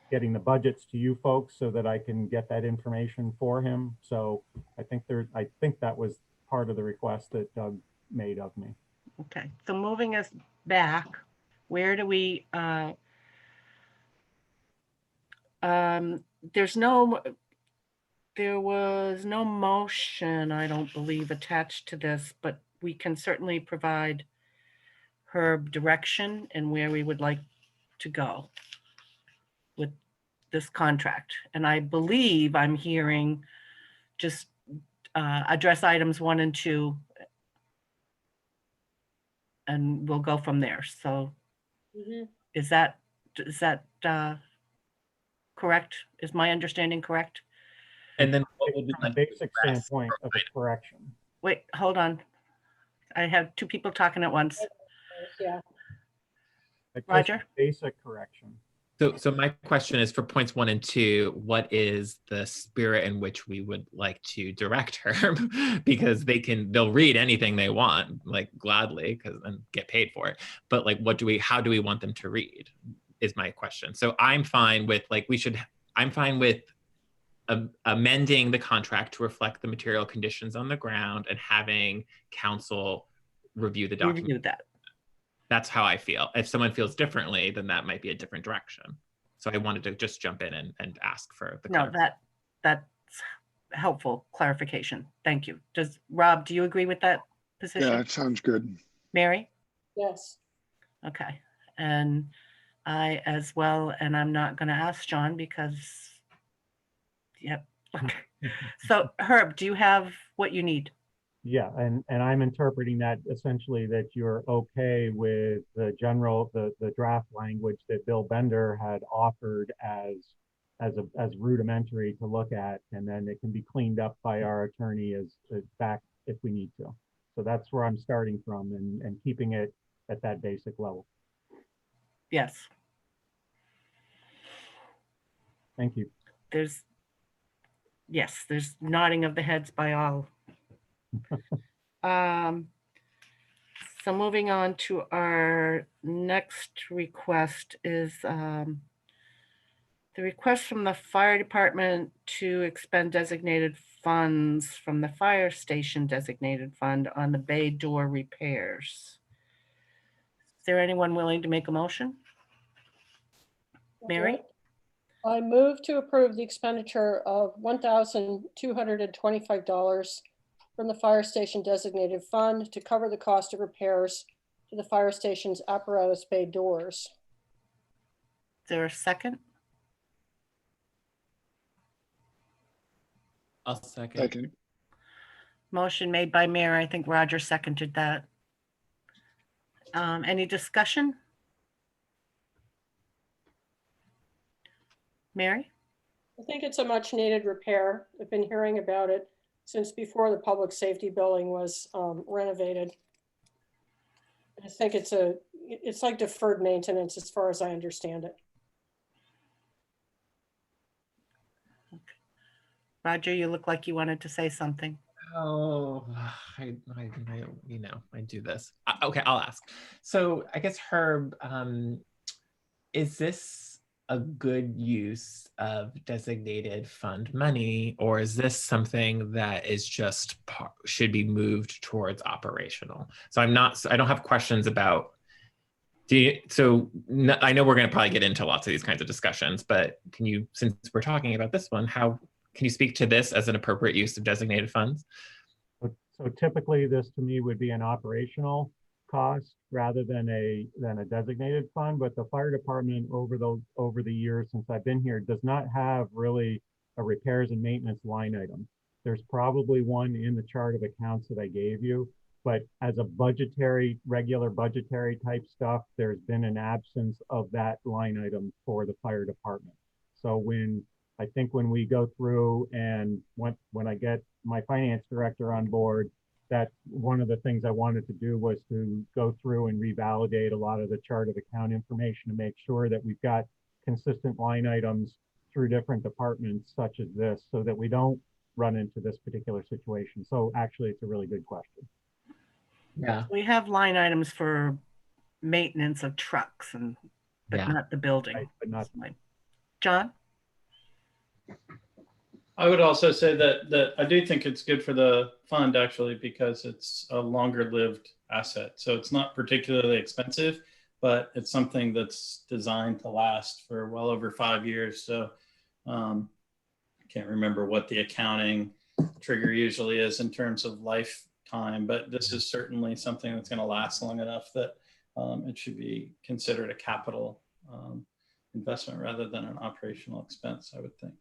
getting the budgets to you folks so that I can get that information for him. So I think that was part of the request that Doug made of me. Okay, so moving us back, where do we, there was no motion, I don't believe, attached to this, but we can certainly provide Herb direction and where we would like to go with this contract. And I believe I'm hearing just address items 1 and 2, and we'll go from there. So Mhm. is that correct? Is my understanding correct? And then what would we From a like? basic address? standpoint of a correction. Wait, hold on. I have 2 people talking at once. Yeah, Like, just Roger? a basic correction. So my question is for points 1 and 2, what is the spirit in which we would like to direct her? Because they'll read anything they want, like gladly, and get paid for it. But like, how do we want them to read is my question. So I'm fine with amending the contract to reflect the material conditions on the ground and having council review the document. Review that. That's how I feel. If someone feels differently, then that might be a different direction. So I wanted to just jump in and ask for the No, that's helpful clarification. Thank you. Rob, do you agree with that Yeah, position? it sounds good. Mary? yes. Okay. And I as well, and I'm not going to ask John because, yep. Okay. So Herb, do you have what you need? Yeah, and I'm interpreting that essentially that you're okay with the draft language that Bill Bender had offered as rudimentary to look at, and then it can be cleaned up by our attorney as back if we need to. So that's where I'm starting from and keeping it at that basic level. Yes. Thank you. There's nodding of the heads by all. So moving on to our next request is the request from the fire department to expend designated funds from the fire station designated fund on the bay door repairs. Is there anyone willing to make a motion? Mary? I move to approve the expenditure of $1,225 from the fire station designated fund to cover the cost of repairs to the fire station's apparatus bay doors. Is there a second? I'll second. Second. Motion made by Mary. I think Roger seconded that. Any discussion? Mary? I think it's a much needed repair. I've been hearing about it since before the public safety building was renovated. I think it's like deferred maintenance as far as I understand it. Roger, you look like you wanted to say something. Oh, I do this. Okay, I'll ask. So I guess Herb, is this a good use of designated fund money, or is this something that is just should be moved towards operational? So I don't have questions about. I know we're going to probably get into lots of these kinds of discussions, but can you, since we're talking about this one, can you speak to this as an appropriate use of designated funds? So typically this to me would be an operational cost rather than a designated fund, but the fire department over the years since I've been here does not have really a repairs and maintenance line item. There's probably one in the chart of accounts that I gave you, but as a regular budgetary type stuff, there's been an absence of that line item for the fire department. So when we go through and when I get my finance director on board, that one of the things I wanted to do was to go through and revalidate a lot of the chart of account information to make sure that we've got consistent line items through different departments such as this, so that we don't run into this particular situation. So actually, it's a really good question. Yeah. We have line items for maintenance of trucks but not the building. Right, but not. John? I would also say that I do think it's good for the fund actually, because it's a longer lived asset. So it's not particularly expensive, but it's something that's designed to last for well over 5 years. So I can't remember what the accounting trigger usually is in terms of lifetime, but this is certainly something that's going to last long enough that it should be considered a capital investment rather than an operational expense, I would think.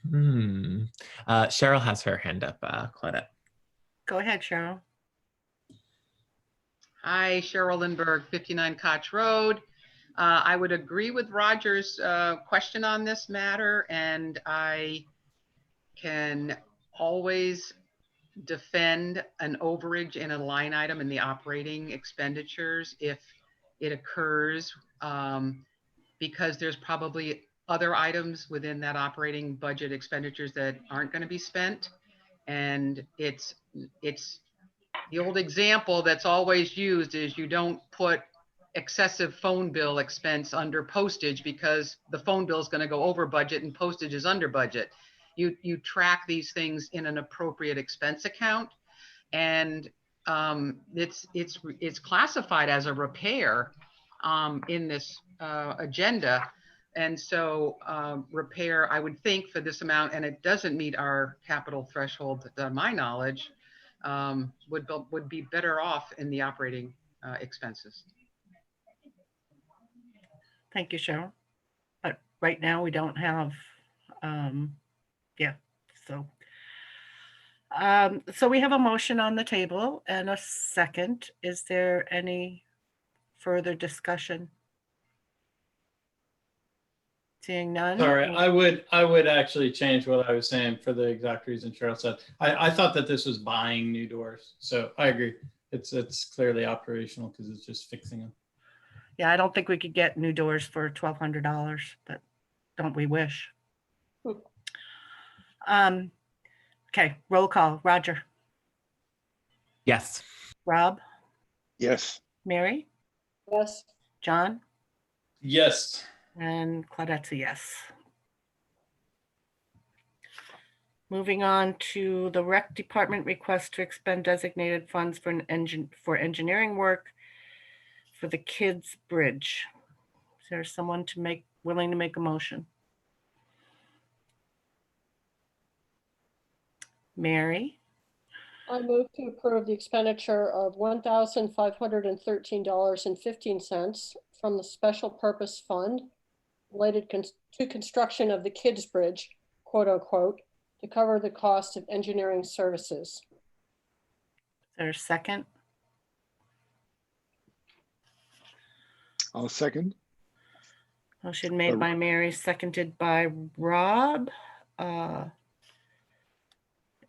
Cheryl has her hand up, Claudette. Go ahead, Cheryl. Hi, Cheryl Lindbergh, 59 Koch Road. I would agree with Roger's question on this matter, and I can always defend an overage in a line item in the operating expenditures if it occurs, because there's probably other items within that operating budget expenditures that aren't going to be spent. And it's the old example that's always used is you don't put excessive phone bill expense under postage because the phone bill is going to go over budget and postage is under budget. You track these things in an appropriate expense account, and it's classified as a repair in this agenda. And so repair, I would think for this amount, and it doesn't meet our capital threshold to my knowledge, would be better off in the operating expenses. Thank you, Cheryl. But right now we don't have, so we have a motion on the table and a second. Is there any further discussion? Seeing none. Sorry, I would actually change what I was saying for the exact reason Cheryl said. I thought that this was buying new doors. So I agree. It's clearly operational because it's just fixing them. Yeah, I don't think we could get new doors for $1,200, but don't we wish? Okay, roll call. Roger. Yes. Rob. Yes. Mary. Yes. John. Yes. And Claudette's a yes. Moving on to the rec department request to expend designated funds for engineering work for the kids bridge. Is there someone willing to make a motion? Mary. I move to approve the expenditure of $1,513.15 from the special purpose fund related to construction of the kids bridge, quote unquote, to cover the cost of engineering services. Is there a second? I'll second. Motion made by Mary, seconded by Rob.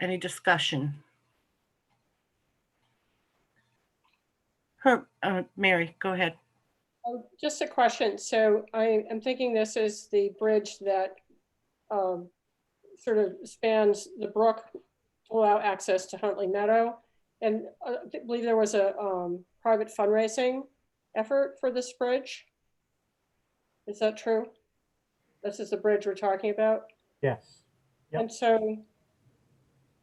Any discussion? Mary, go ahead. Just a question. So I am thinking this is the bridge that sort of spans the brook to allow access to Huntley Meadow. And I believe there was a private fundraising effort for this bridge. Is that true? This is the bridge we're talking about? Yes. Yep. And so,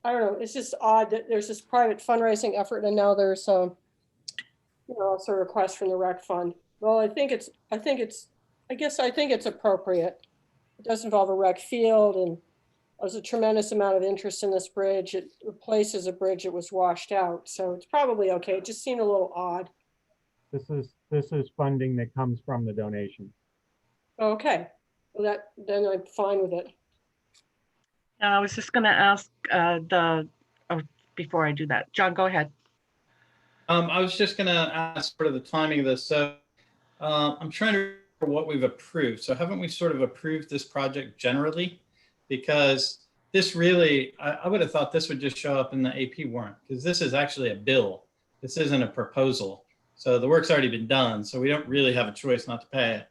I don't know, it's just odd that there's this private fundraising effort and now there's also a request from the rec fund. Well, I think it's appropriate. It does involve a rec field and there's a tremendous amount of interest in this bridge. It replaces a bridge that was washed out. So it's probably okay. It just seemed a little odd. This is funding that comes from the donation. Okay, well then I'm fine with it. I was just going to ask before I do that. John, go ahead. I was just going to ask sort of the timing of this. So I'm trying to remember what we've approved. So haven't we sort of approved this project generally? Because this really, I would have thought this would just show up in the AP warrant because this is actually a bill. This isn't a proposal. So the work's already been done. So we don't really have a choice not to pay it.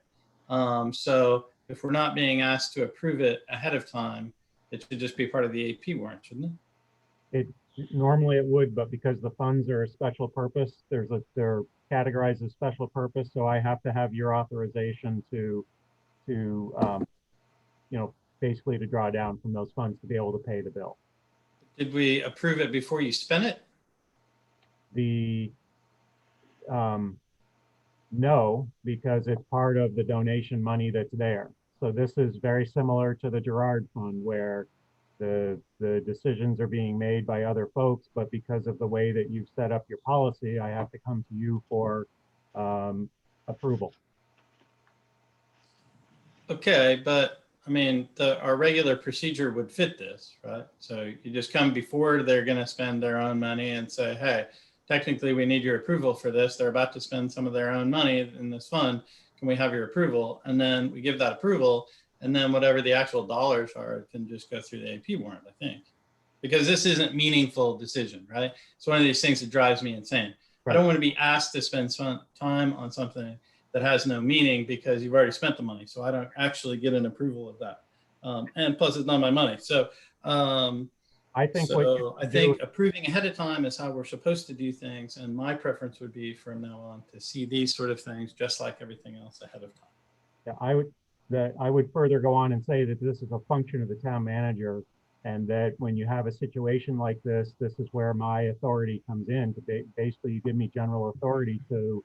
So if we're not being asked to approve it ahead of time, it should just be part of the AP warrant, shouldn't it? Normally it would, but because the funds are a special purpose, they're categorized as special purpose. So I have to have your authorization to basically to draw down from those funds to be able to pay the bill. Did we approve it before you spent it? No, because it's part of the donation money that's there. So this is very similar to the Girard Fund where the decisions are being made by other folks, but because of the way that you've set up your policy, I have to come to you for approval. Okay, but I mean, our regular procedure would fit this, right? So you just come before they're going to spend their own money and say, hey, technically we need your approval for this. They're about to spend some of their own money in this fund. Can we have your approval? And then we give that approval, and then whatever the actual dollars are can just go through the AP warrant, I think. Because this isn't meaningful decision, right? It's one of these things that drives me insane. Right. I don't want to be asked to spend some time on something that has no meaning because you've already spent the money. So I don't actually get an approval of that. And plus it's not my money. So I think approving ahead of time is how we're supposed to do things. And my preference would be from now on to see these sort of things just like everything else ahead of time. Yeah, I would further go on and say that this is a function of the town manager, and that when you have a situation like this, this is where my authority comes in. To basically, you give me general authority to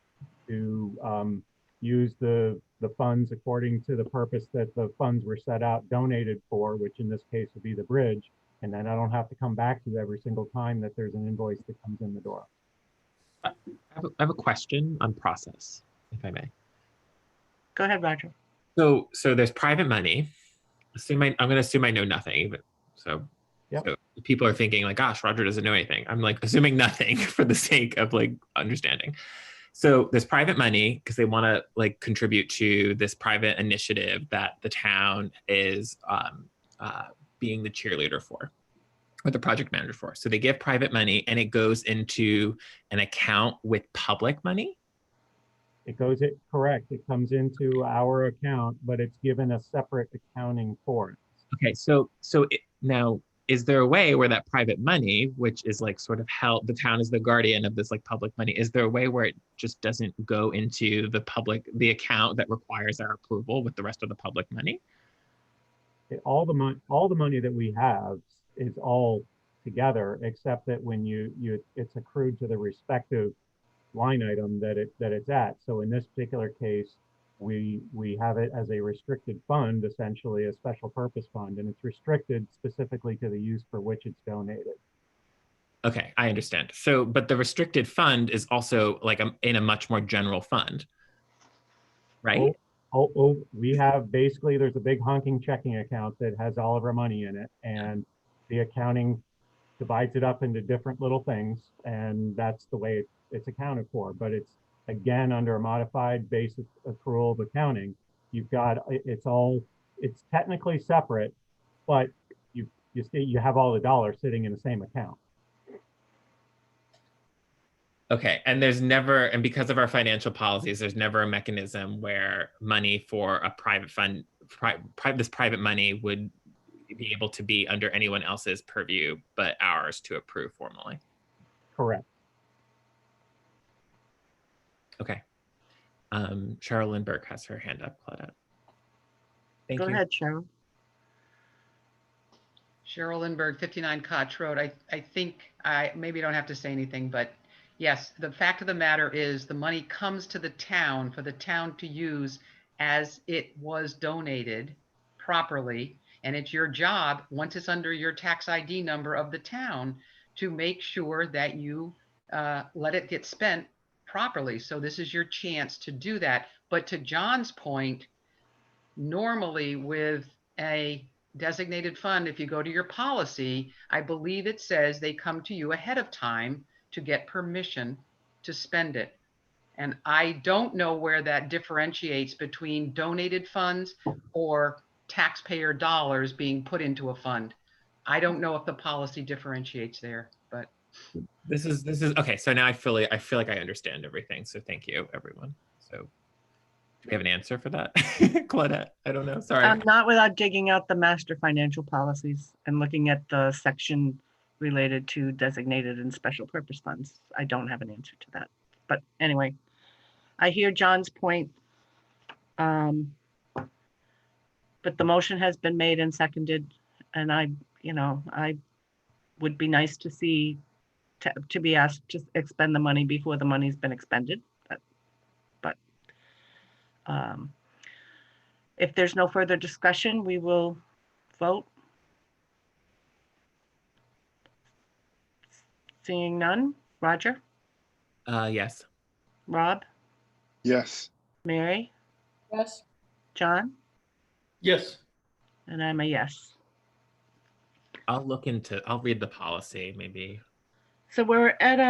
use the funds according to the purpose that the funds were set out donated for, which in this case would be the bridge. And then I don't have to come back to you every single time that there's an invoice that comes in the door. I have a question on process, if I may. Go ahead, Roger. So there's private money. I'm going to assume I know nothing. But so people are thinking like, gosh, Roger doesn't know anything. I'm like assuming nothing for the sake of like understanding. So there's private money because they want to like contribute to this private initiative that the town is being the cheerleader for, or the project manager for. So they give private money and it goes into an account with public money. Correct. It comes into our account, but it's given a separate accounting for it. Okay, now, is there a way where that private money, which is like sort of held, the town is the guardian of this like public money, is there a way where it just doesn't go into the account that requires our approval with the rest of the public money? All the money that we have is all together, except that when it's accrued to the respective line item that it's at. So in this particular case, we have it as a restricted fund, essentially a special purpose fund, and it's restricted specifically to the use for which it's donated. Okay, I understand. So, but the restricted fund is also like in a much more general fund, right? We have basically, there's a big honking checking account that has all of our money in it, and the accounting divides it up into different little things, and that's the way it's accounted for. But it's, again, under a modified basis accrual of accounting. You've got, it's technically separate, but you have all the dollars sitting in the same account. Okay, and there's never, and because of our financial policies, there's never a mechanism where money for a private fund, this private money would be able to be under anyone else's purview but ours to approve formally. Correct. Okay. Cheryl Lindbergh has her hand up, Claudette. Thank you. Go ahead, Cheryl. Cheryl Lindbergh, 59 Koch Road. I think I maybe don't have to say anything, but yes, the fact of the matter is the money comes to the town for the town to use as it was donated properly. And it's your job, once it's under your tax ID number of the town, to make sure that you let it get spent properly. So this is your chance to do that. But to John's point, normally with a designated fund, if you go to your policy, I believe it says they come to you ahead of time to get permission to spend it. And I don't know where that differentiates between donated funds or taxpayer dollars being put into a fund. I don't know if the policy differentiates there, but This is okay. So now I feel like I understand everything. So thank you, everyone. So do we have an answer for that, Claudette? I don't know. Sorry. Not without digging out the master financial policies and looking at the section related to designated and special purpose funds. I don't have an answer to that. But anyway, I hear John's point. But the motion has been made and seconded, and I would be nice to see to be asked to expend the money before the money's been expended. But if there's no further discussion, we will vote. Seeing none. Roger? Yes. Rob? Yes. Mary, Yes, John, Yes. and I'm a yes. I'll read the policy maybe. So we're ahead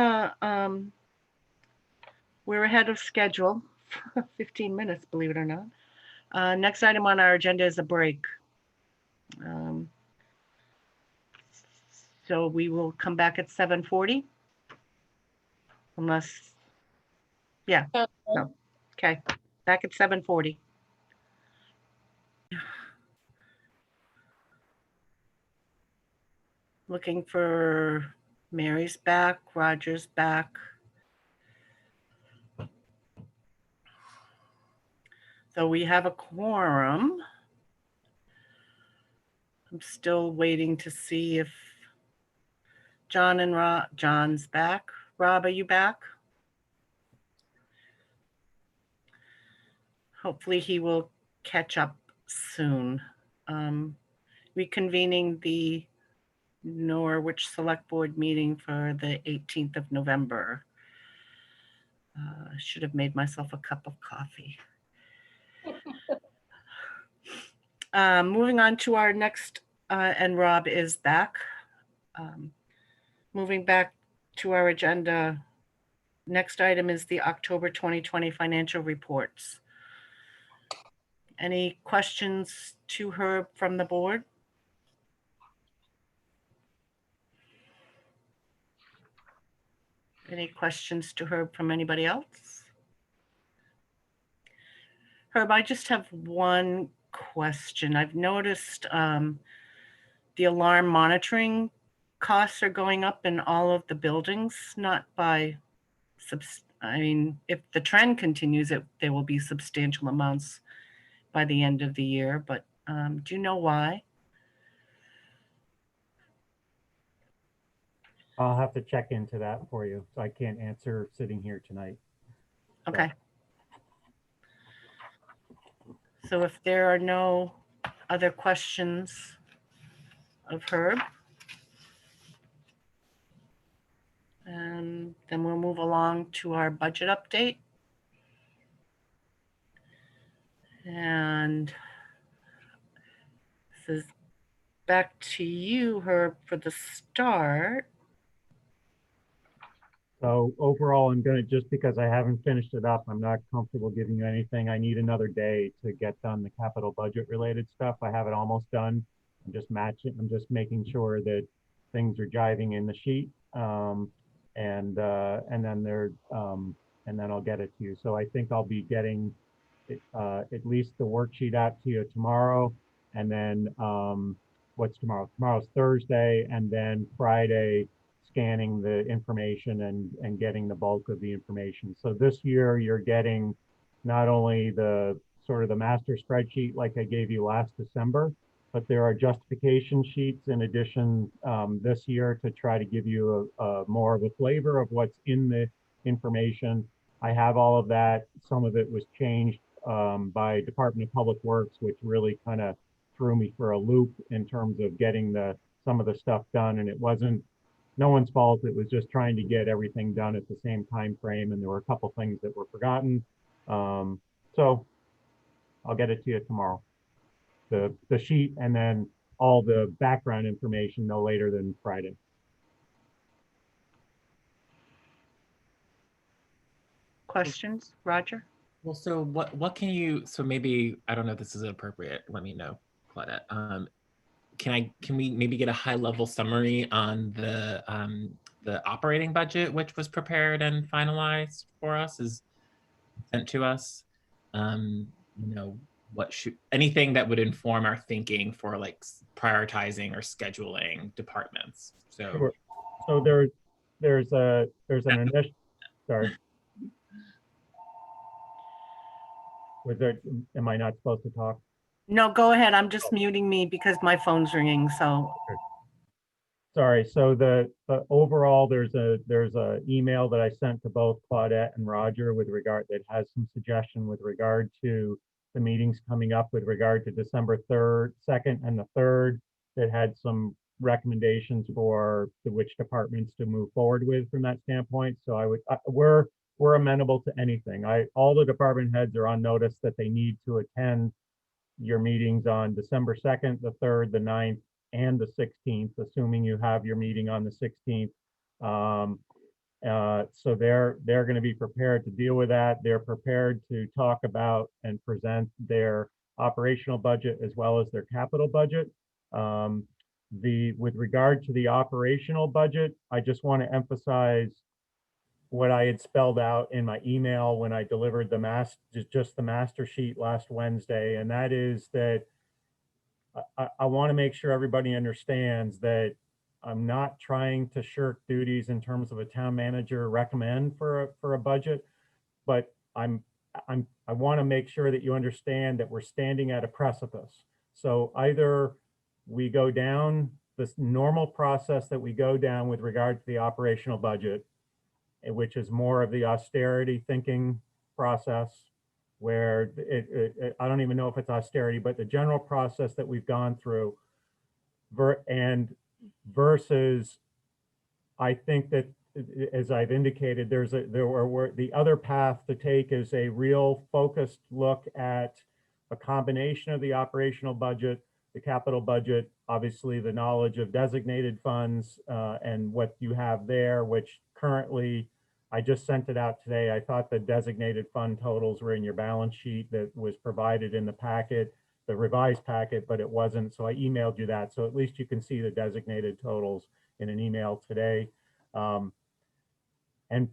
of schedule, 15 minutes, believe it or not. Next item on our agenda is a break. So we will come back at 7:40. Unless, yeah, no, okay, back at 7:40. Looking for Mary's back, Roger's back. So we have a quorum. I'm still waiting to see if John and John's back. Rob, are you back? Hopefully he will catch up soon. Reconvening the Norwich Select Board meeting for the 18th of November. Should have made myself a cup of coffee. Moving on to our next, and Rob is back. Moving back to our agenda, next item is the October 2020 financial reports. Any questions to her from the board? Any questions to Herb from anybody else? Herb, I just have one question. I've noticed the alarm monitoring costs are going up in all of the buildings, not by, I mean, if the trend continues, there will be substantial amounts by the end of the year, but do you know why? I'll have to check into that for you. So I can't answer sitting here tonight. Okay. So if there are no other questions of Herb, and then we'll move along to our budget update. And this is back to you, Herb, for the start. So overall, I'm gonna, just because I haven't finished it up, I'm not comfortable giving you anything. I need another day to get done the capital budget related stuff. I have it almost done. I'm just matching, I'm just making sure that things are jiving in the sheet. And then I'll get it to you. So I think I'll be getting at least the worksheet out to you tomorrow. And then what's tomorrow? Tomorrow's Thursday, and then Friday, scanning the information and getting the bulk of the information. So this year you're getting not only the sort of the master spreadsheet like I gave you last December, but there are justification sheets in addition this year to try to give you a more of a flavor of what's in the information. I have all of that. Some of it was changed by Department of Public Works, which really kind of threw me for a loop in terms of getting some of the stuff done. And it wasn't no one's fault. It was just trying to get everything done at the same time frame, and there were a couple things that were forgotten. So I'll get it to you tomorrow. The sheet and then all the background information no later than Friday. Questions, Roger? Well, so what can you, so maybe, I don't know if this is appropriate, let me know, Claudette. Can we maybe get a high level summary on the operating budget, which was prepared and finalized for us, is sent to us? You know, anything that would inform our thinking for like prioritizing or scheduling departments. So, sure. So there's an initial, sorry. Am I not supposed to talk? No, go ahead. I'm just muting me because my phone's ringing, so. Sorry, so the overall, there's a email that I sent to both Claudette and Roger with regard, that has some suggestion with regard to the meetings coming up with regard to December 3rd, 2nd, and the 3rd, that had some recommendations for which departments to move forward with from that standpoint. So we're we're amenable to anything. All the department heads are on notice that they need to attend your meetings on December 2nd, the 3rd, the 9th, and the 16th, assuming you have your meeting on the 16th. So they're going to be prepared to deal with that. They're prepared to talk about and present their operational budget as well as their capital budget. With regard to the operational budget, I just want to emphasize what I had spelled out in my email when I delivered the just the master sheet last Wednesday, and that is that I want to make sure everybody understands that I'm not trying to shirk duties in terms of a town manager recommend for a budget, but I want to make sure that you understand that we're standing at a precipice. So either we go down this normal process that we go down with regard to the operational budget, which is more of the austerity thinking process, where I don't even know if it's austerity, but the general process that we've gone through, versus, I think that, as I've indicated, the other path to take is a real focused look at a combination of the operational budget, the capital budget, obviously the knowledge of designated funds, and what you have there, which currently, I just sent it out today. I thought the designated fund totals were in your balance sheet that was provided in the packet, the revised packet, but it wasn't. So I emailed you that. So at least you can see the designated totals in an email today. And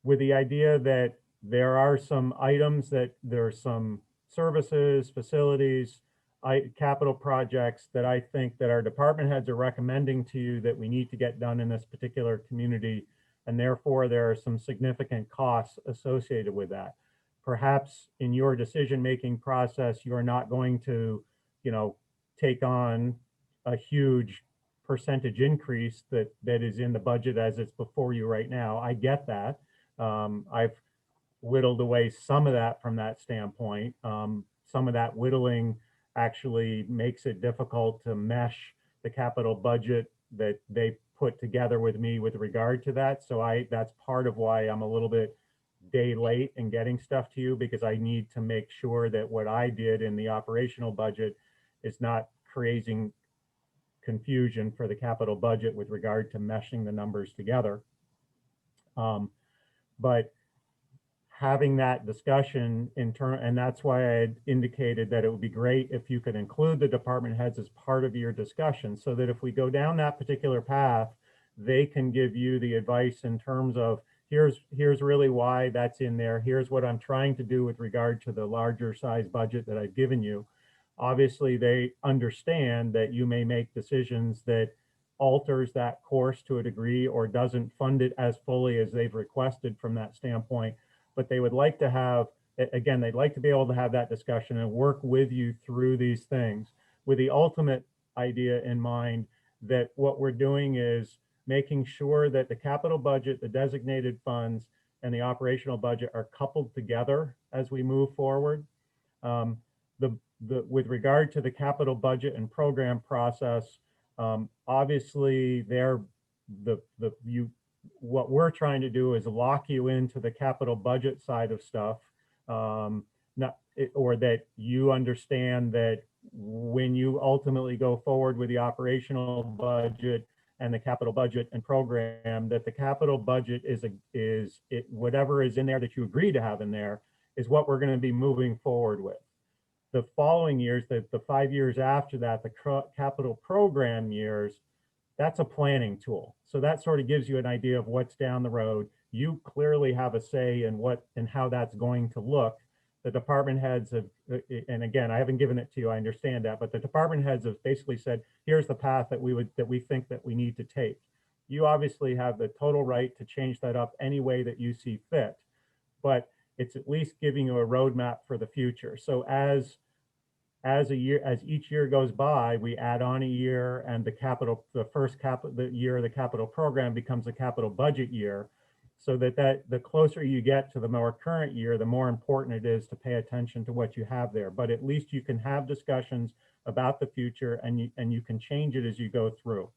with the idea that there are some items that there are some services, facilities, capital projects that I think that our department heads are recommending to you that we need to get done in this particular community. And therefore, there are some significant costs associated with that. Perhaps in your decision-making process, you're not going to, take on a huge percentage increase that is in the budget as it's before you right now. I get that. I've whittled away some of that from that standpoint. Some of that whittling actually makes it difficult to mesh the capital budget that they put together with me with regard to that. So that's part of why I'm a little bit day late in getting stuff to you, because I need to make sure that what I did in the operational budget is not creating confusion for the capital budget with regard to meshing the numbers together. But having that discussion and that's why I had indicated that it would be great if you could include the department heads as part of your discussion, so that if we go down that particular path, they can give you the advice in terms of, here's really why that's in there. Here's what I'm trying to do with regard to the larger size budget that I've given you. Obviously, they understand that you may make decisions that alters that course to a degree or doesn't fund it as fully as they've requested from that standpoint. But they would like to have, again, they'd like to be able to have that discussion and work with you through these things with the ultimate idea in mind that what we're doing is making sure that the capital budget, the designated funds, and the operational budget are coupled together as we move forward. With regard to the capital budget and program process, obviously what we're trying to do is lock you into the capital budget side of stuff, or that you understand that when you ultimately go forward with the operational budget and the capital budget and program, that the capital budget is whatever is in there that you agree to have in there is what we're going to be moving forward with. The following years, the 5 years after that, the capital program years, that's a planning tool. So that sort of gives you an idea of what's down the road. You clearly have a say in what and how that's going to look. The department heads have, and again, I haven't given it to you, I understand that, but the department heads have basically said, here's the path that we think that we need to take. You obviously have the total right to change that up any way that you see fit, but it's at least giving you a roadmap for the future. So as each year goes by, we add on a year, and the year of the capital program becomes a capital budget year, so that the closer you get to the more current year, the more important it is to pay attention to what you have there. But at least you can have discussions about the future, and you can change it as you go through.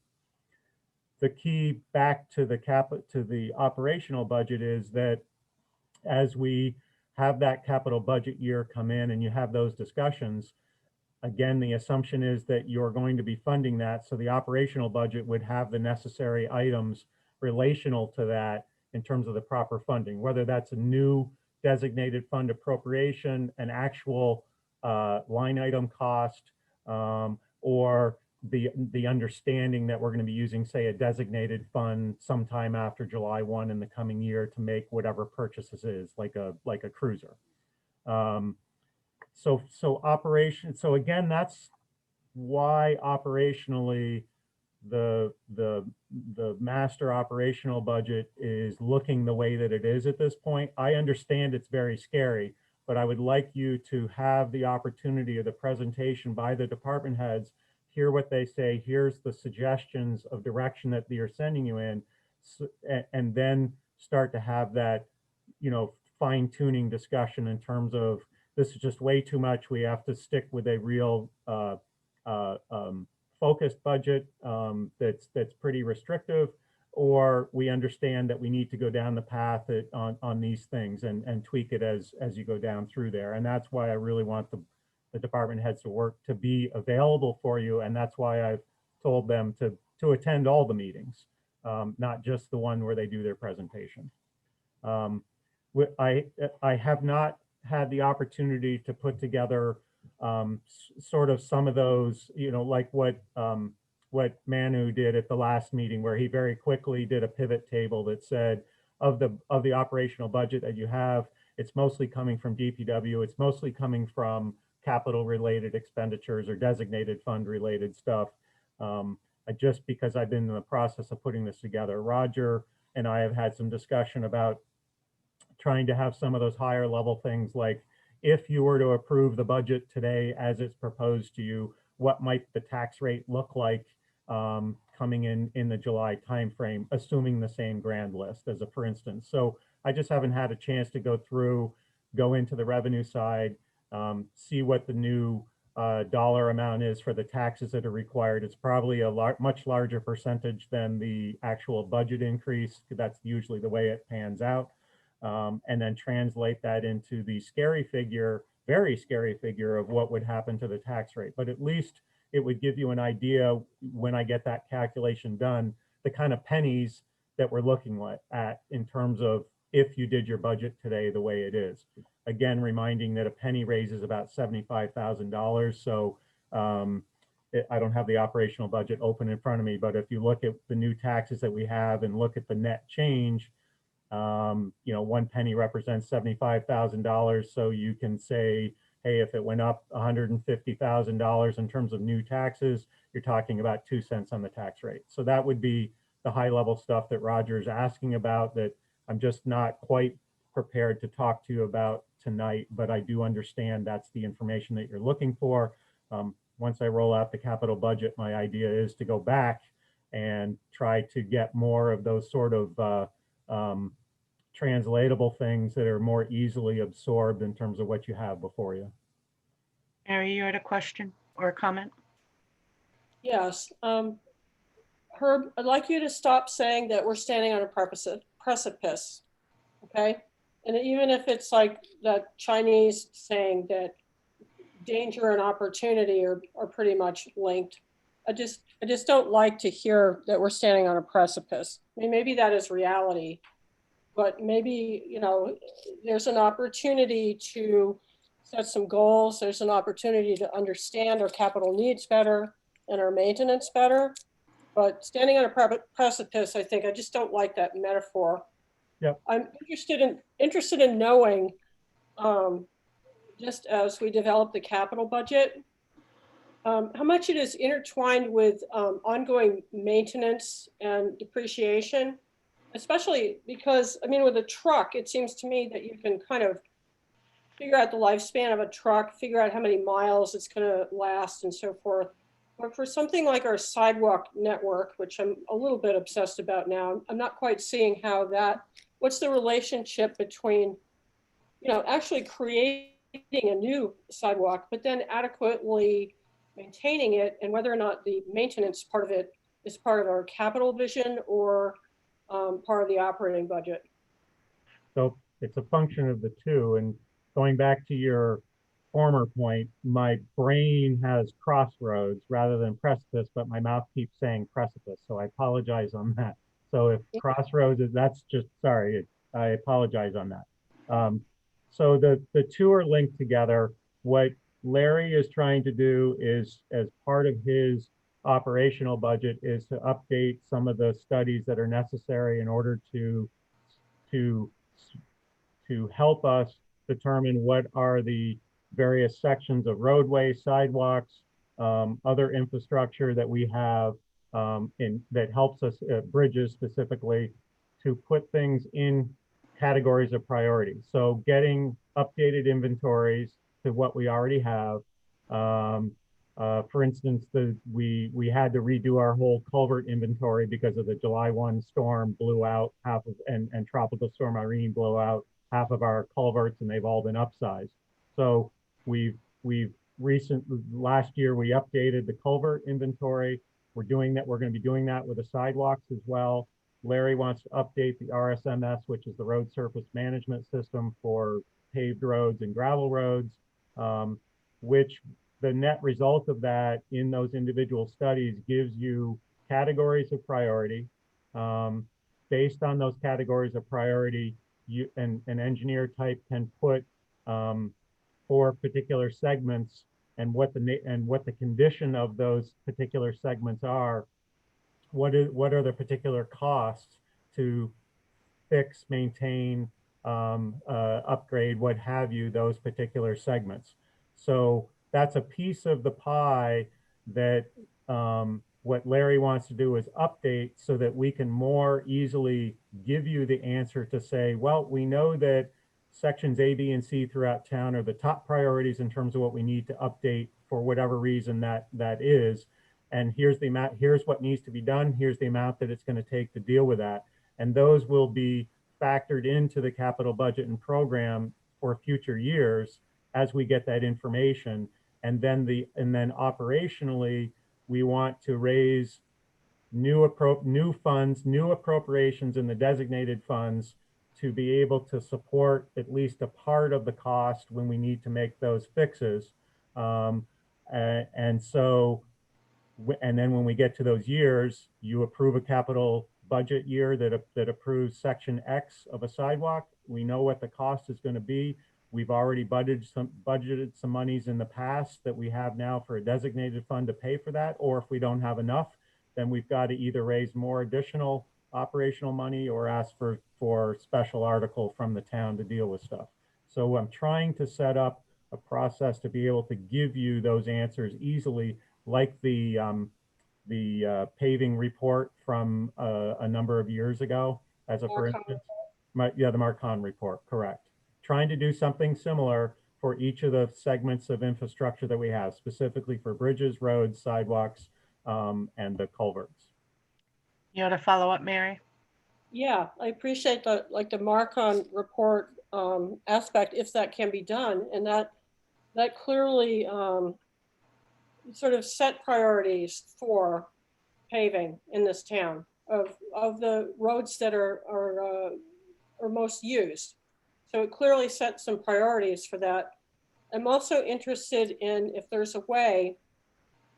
The key back to the operational budget is that as we have that capital budget year come in and you have those discussions, again, the assumption is that you're going to be funding that. So the operational budget would have the necessary items relational to that in terms of the proper funding, whether that's a new designated fund appropriation, an actual line item cost, or the understanding that we're going to be using, say, a designated fund sometime after July 1 in the coming year to make whatever purchases is, like a cruiser. So again, that's why operationally the master operational budget is looking the way that it is at this point. I understand it's very scary, but I would like you to have the opportunity of the presentation by the department heads, hear what they say, here's the suggestions of direction that they're sending you in, and then start to have that, fine tuning discussion in terms of, this is just way too much. We have to stick with a real focused budget that's pretty restrictive, or we understand that we need to go down the path on these things and tweak it as you go down through there. And that's why I really want the department heads to be available for you. And that's why I've told them to attend all the meetings, not just the one where they do their presentation. I have not had the opportunity to put together sort of some of those, like what Manu did at the last meeting, where he very quickly did a pivot table that said of the operational budget that you have, it's mostly coming from DPW, it's mostly coming from capital related expenditures or designated fund related stuff. Just because I've been in the process of putting this together, Roger and I have had some discussion about trying to have some of those higher level things, like if you were to approve the budget today as it's proposed to you, what might the tax rate look like coming in the July timeframe, assuming the same grand list as a for instance. So I just haven't had a chance to go into the revenue side, see what the new dollar amount is for the taxes that are required. It's probably a much larger percentage than the actual budget increase. That's usually the way it pans out. And then translate that into the very scary figure of what would happen to the tax rate. But at least it would give you an idea when I get that calculation done, the kind of pennies that we're looking at in terms of if you did your budget today the way it is. Again, reminding that a penny raises about $75,000. So I don't have the operational budget open in front of me, but if you look at the new taxes that we have and look at the net change, 1 penny represents $75,000. So you can say, hey, if it went up $150,000 in terms of new taxes, you're talking about 2 cents on the tax rate. So that would be the high level stuff that Roger's asking about that I'm just not quite prepared to talk to you about tonight, but I do understand that's the information that you're looking for. Once I roll out the capital budget, my idea is to go back and try to get more of those sort of translatable things that are more easily absorbed in terms of what you have before you. Mary, you had a question or a comment? Yes. Herb, I'd like you to stop saying that we're standing on a precipice, okay? And even if it's like that Chinese saying that danger and opportunity are pretty much linked, I just don't like to hear that we're standing on a precipice. I mean, maybe that is reality, but maybe, there's an opportunity to set some goals. There's an opportunity to understand our capital needs better and our maintenance better. But standing on a precipice, I just don't like that metaphor. Yep. I'm interested in knowing, just as we develop the capital budget, how much it is intertwined with ongoing maintenance and depreciation, especially because, with a truck, it seems to me that you can kind of figure out the lifespan of a truck, figure out how many miles it's going to last and so forth. But for something like our sidewalk network, which I'm a little bit obsessed about now, I'm not quite seeing what's the relationship between, actually creating a new sidewalk, but then adequately maintaining it, and whether or not the maintenance part of it is part of our capital vision or part of the operating budget. So it's a function of the two. And going back to your former point, my brain has crossroads rather than precipice, but my mouth keeps saying precipice. So I apologize on that. So if crossroads is, that's just, sorry, I apologize on that. So the two are linked together. What Larry is trying to do is, as part of his operational budget, is to update some of the studies that are necessary in order to help us determine what are the various sections of roadway, sidewalks, other infrastructure that we have that helps us, bridges specifically, to put things in categories of priority. So getting updated inventories to what we already have. For instance, we had to redo our whole culvert inventory because of the July 1 storm blew out half of, and Tropical Storm Irene blew out half of our culverts, and they've all been upsized. So last year we updated the culvert inventory. We're doing that. We're going to be doing that with the sidewalks as well. Larry wants to update the RSMS, which is the road surface management system for paved roads and gravel roads, which the net result of that in those individual studies gives you categories of priority. Based on those categories of priority, an engineer type can put for particular segments and what the condition of those particular segments are. What are the particular costs to fix, maintain, upgrade, what have you, those particular segments. So that's a piece of the pie that what Larry wants to do is update so that we can more easily give you the answer to say, well, we know that sections A, B, and C throughout town are the top priorities in terms of what we need to update for whatever reason that is. And here's the amount, here's what needs to be done, here's the amount that it's going to take to deal with that. And those will be factored into the capital budget and program for future years as we get that information. And then operationally, we want to raise new funds, new appropriations in the designated funds to be able to support at least a part of the cost when we need to make those fixes. And then when we get to those years, you approve a capital budget year that approves section X of a sidewalk. We know what the cost is going to be. We've already budgeted some monies in the past that we have now for a designated fund to pay for that. Or if we don't have enough, then we've got to either raise more additional operational money or ask for special article from the town to deal with stuff. So I'm trying to set up a process to be able to give you those answers easily, like the paving report from a number of years ago, as a for instance. The Marcon report, correct. Trying to do something similar for each of the segments of infrastructure that we have, specifically for bridges, roads, sidewalks, and the culverts. You want to follow up, Mary? Yeah, I appreciate the Marcon report aspect, if that can be done, and that clearly sort of set priorities for paving in this town of the roads that are most used. So it clearly sets some priorities for that. I'm also interested in if there's a way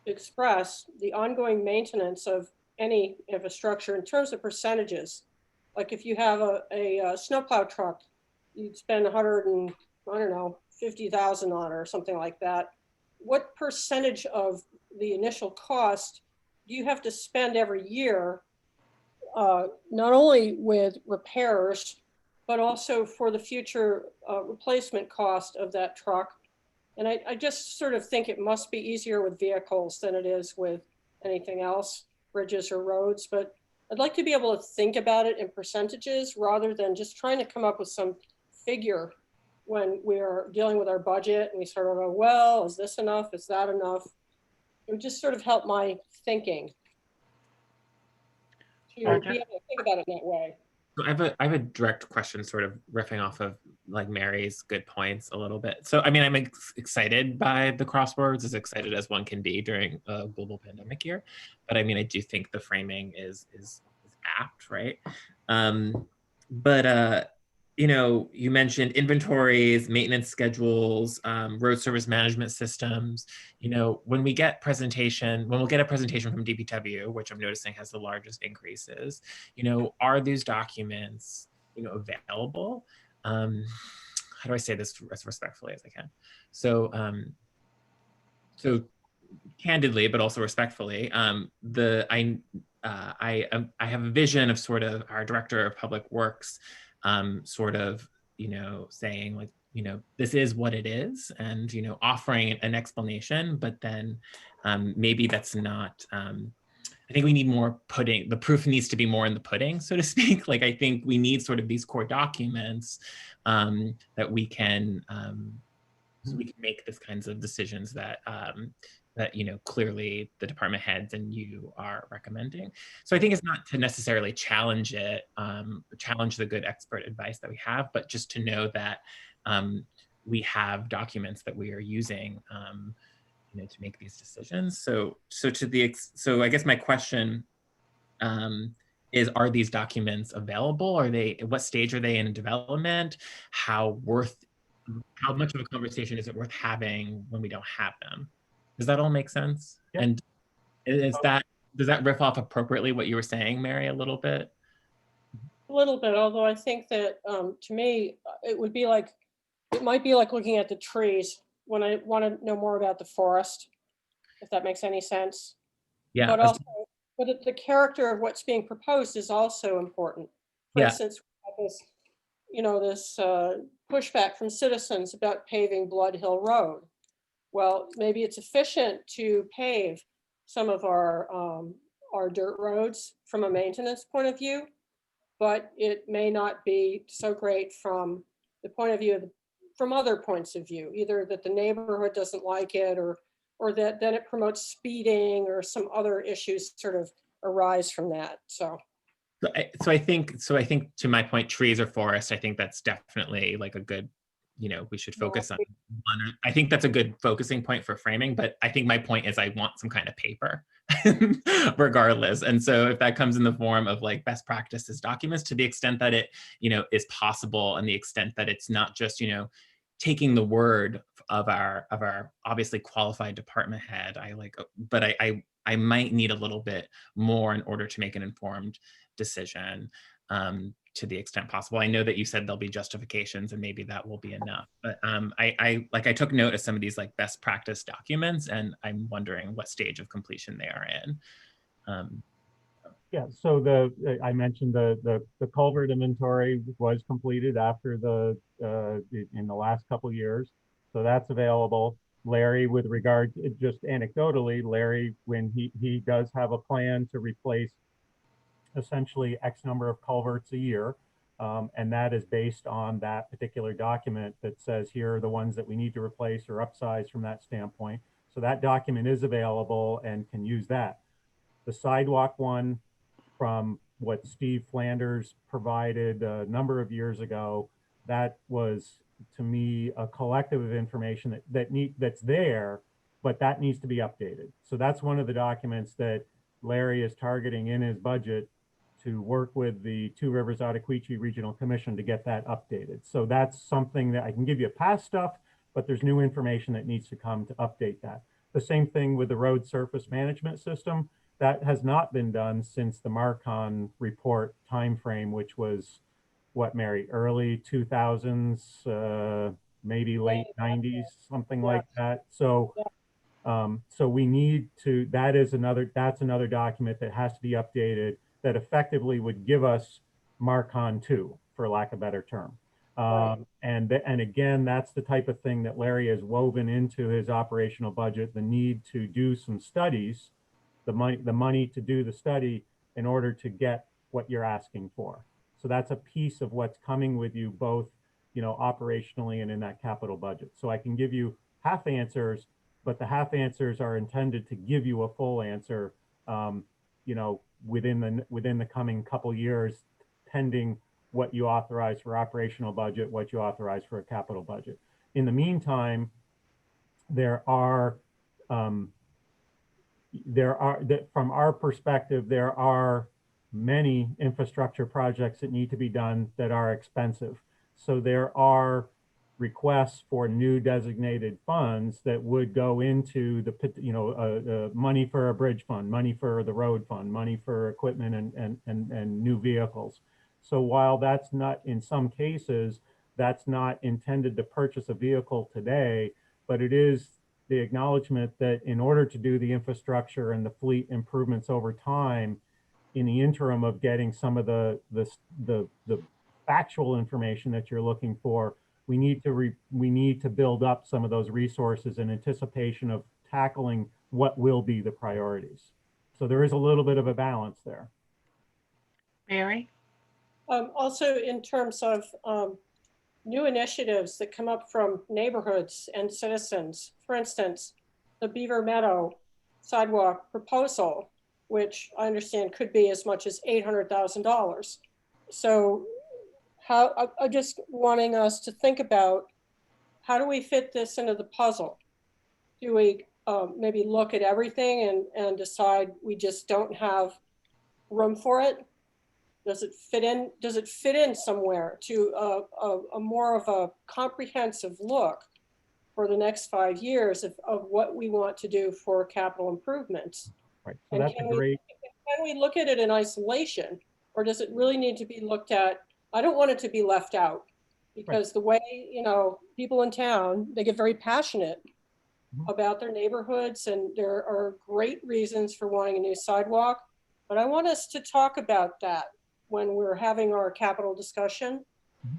to express the ongoing maintenance of any infrastructure in terms of percentages. Like if you have a snowplow truck, you'd spend $150,000 on it or something like that. What percentage of the initial cost do you have to spend every year, not only with repairs, but also for the future replacement cost of that truck? And I just sort of think it must be easier with vehicles than it is with anything else, bridges or roads. But I'd like to be able to think about it in percentages rather than just trying to come up with some figure when we're dealing with our budget and we sort of go, well, is this enough? Is that enough? It would just sort of help my thinking to be able to think about it in that way. So I have a direct question, sort of riffing off of like Mary's good points a little bit. So I mean, I'm excited by the crosswords, as excited as one can be during a global pandemic year. But I mean, I do think the framing is apt, right? But you mentioned inventories, maintenance schedules, road service management systems. When we'll get a presentation from DPW, which I'm noticing has the largest increases, are these documents, available? How do I say this as respectfully as I can? So candidly, but also respectfully, I have a vision of sort of our director of public works, sort of, saying like, this is what it is, and offering an explanation, but then maybe that's not. I think we need more pudding. The proof needs to be more in the pudding, so to speak. Like I think we need sort of these core documents that we can. So we can make these kinds of decisions that clearly the department heads and you are recommending. So I think it's not to necessarily challenge it, challenge the good expert advice that we have, but just to know that we have documents that we are using to make these decisions. So I guess my question is, are these documents available? What stage are they in development? How much of a conversation is it worth having when we don't have them? Does that all make sense? Yep. And does that riff off appropriately what you were saying, Mary, a little bit? A little bit, although I think that to me, it might be like looking at the trees when I want to know more about the forest, if that makes any sense. Yeah. But also, the character of what's being proposed is also important. For instance, we have this pushback from citizens about paving Blood Hill Road. Well, maybe it's efficient to pave some of our dirt roads from a maintenance point of view, but it may not be so great from the point of view from other points of view, either that the neighborhood doesn't like it, or that then it promotes speeding, or some other issues sort of arise from that. So I think to my point, trees or forest, I think that's definitely like a good, we should focus on one. I think that's a good focusing point for framing, but I think my point is I want some kind of paper regardless. And so if that comes in the form of like best practices documents, to the extent that it, is possible, and the extent that it's not just, taking the word of our obviously qualified department head, but I might need a little bit more in order to make an informed decision, to the extent possible. I know that you said there'll be justifications, and maybe that will be enough. But I took note of some of these like best practice documents, and I'm wondering what stage of completion they are in. Yeah, so I mentioned the culvert inventory was completed after in the last couple of years, so that's available. Larry, with regard to, just anecdotally, Larry, when he does have a plan to replace essentially X number of culverts a year, and that is based on that particular document that says here are the ones that we need to replace or upsize from that standpoint. So that document is available and can use that. The sidewalk one, from what Steve Flanders provided a number of years ago, that was, to me, a collective of information that's there, but that needs to be updated. So that's one of the documents that Larry is targeting in his budget to work with the Two Rivers Ottaquechee Regional Commission to get that updated. So that's something that I can give you past stuff, but there's new information that needs to come to update that. The same thing with the road surface management system. That has not been done since the Marcon report timeframe, which was what, Mary, early 2000s, maybe late 90s, something like that. So so we need to, that's another document that has to be updated, that effectively would give us Marcon 2, for lack of a better term. And again, that's the type of thing that Larry has woven into his operational budget, the need to do some studies, the money to do the study in order to get what you're asking for. So that's a piece of what's coming with you, both, operationally and in that capital budget. So I can give you half answers, but the half answers are intended to give you a full answer, within the coming couple years, pending what you authorize for operational budget, what you authorize for a capital budget. In the meantime, from our perspective, there are many infrastructure projects that need to be done that are expensive. So there are requests for new designated funds that would go into the, money for a bridge fund, money for the road fund, money for equipment and new vehicles. So while that's not, in some cases, that's not intended to purchase a vehicle today, but it is the acknowledgement that in order to do the infrastructure and the fleet improvements over time, in the interim of getting some of the factual information that you're looking for, we need to build up some of those resources in anticipation of tackling what will be the priorities. So there is a little bit of a balance there. Mary? Also, in terms of new initiatives that come up from neighborhoods and citizens, for instance, the Beaver Meadow sidewalk proposal, which I understand could be as much as $800,000. So I'm just wanting us to think about, how do we fit this into the puzzle? Do we maybe look at everything and decide we just don't have room for it? Does it fit in? Does it fit in somewhere to a more of a comprehensive look for the next 5 years of what we want to do for capital improvements? Right. So And that's a great. can we look at it in isolation, or does it really need to be looked at? I don't want it to be left out, because the way, people in town, they get very passionate about their neighborhoods, and there are great reasons for wanting a new sidewalk. But I want us to talk about that when we're having our capital discussion,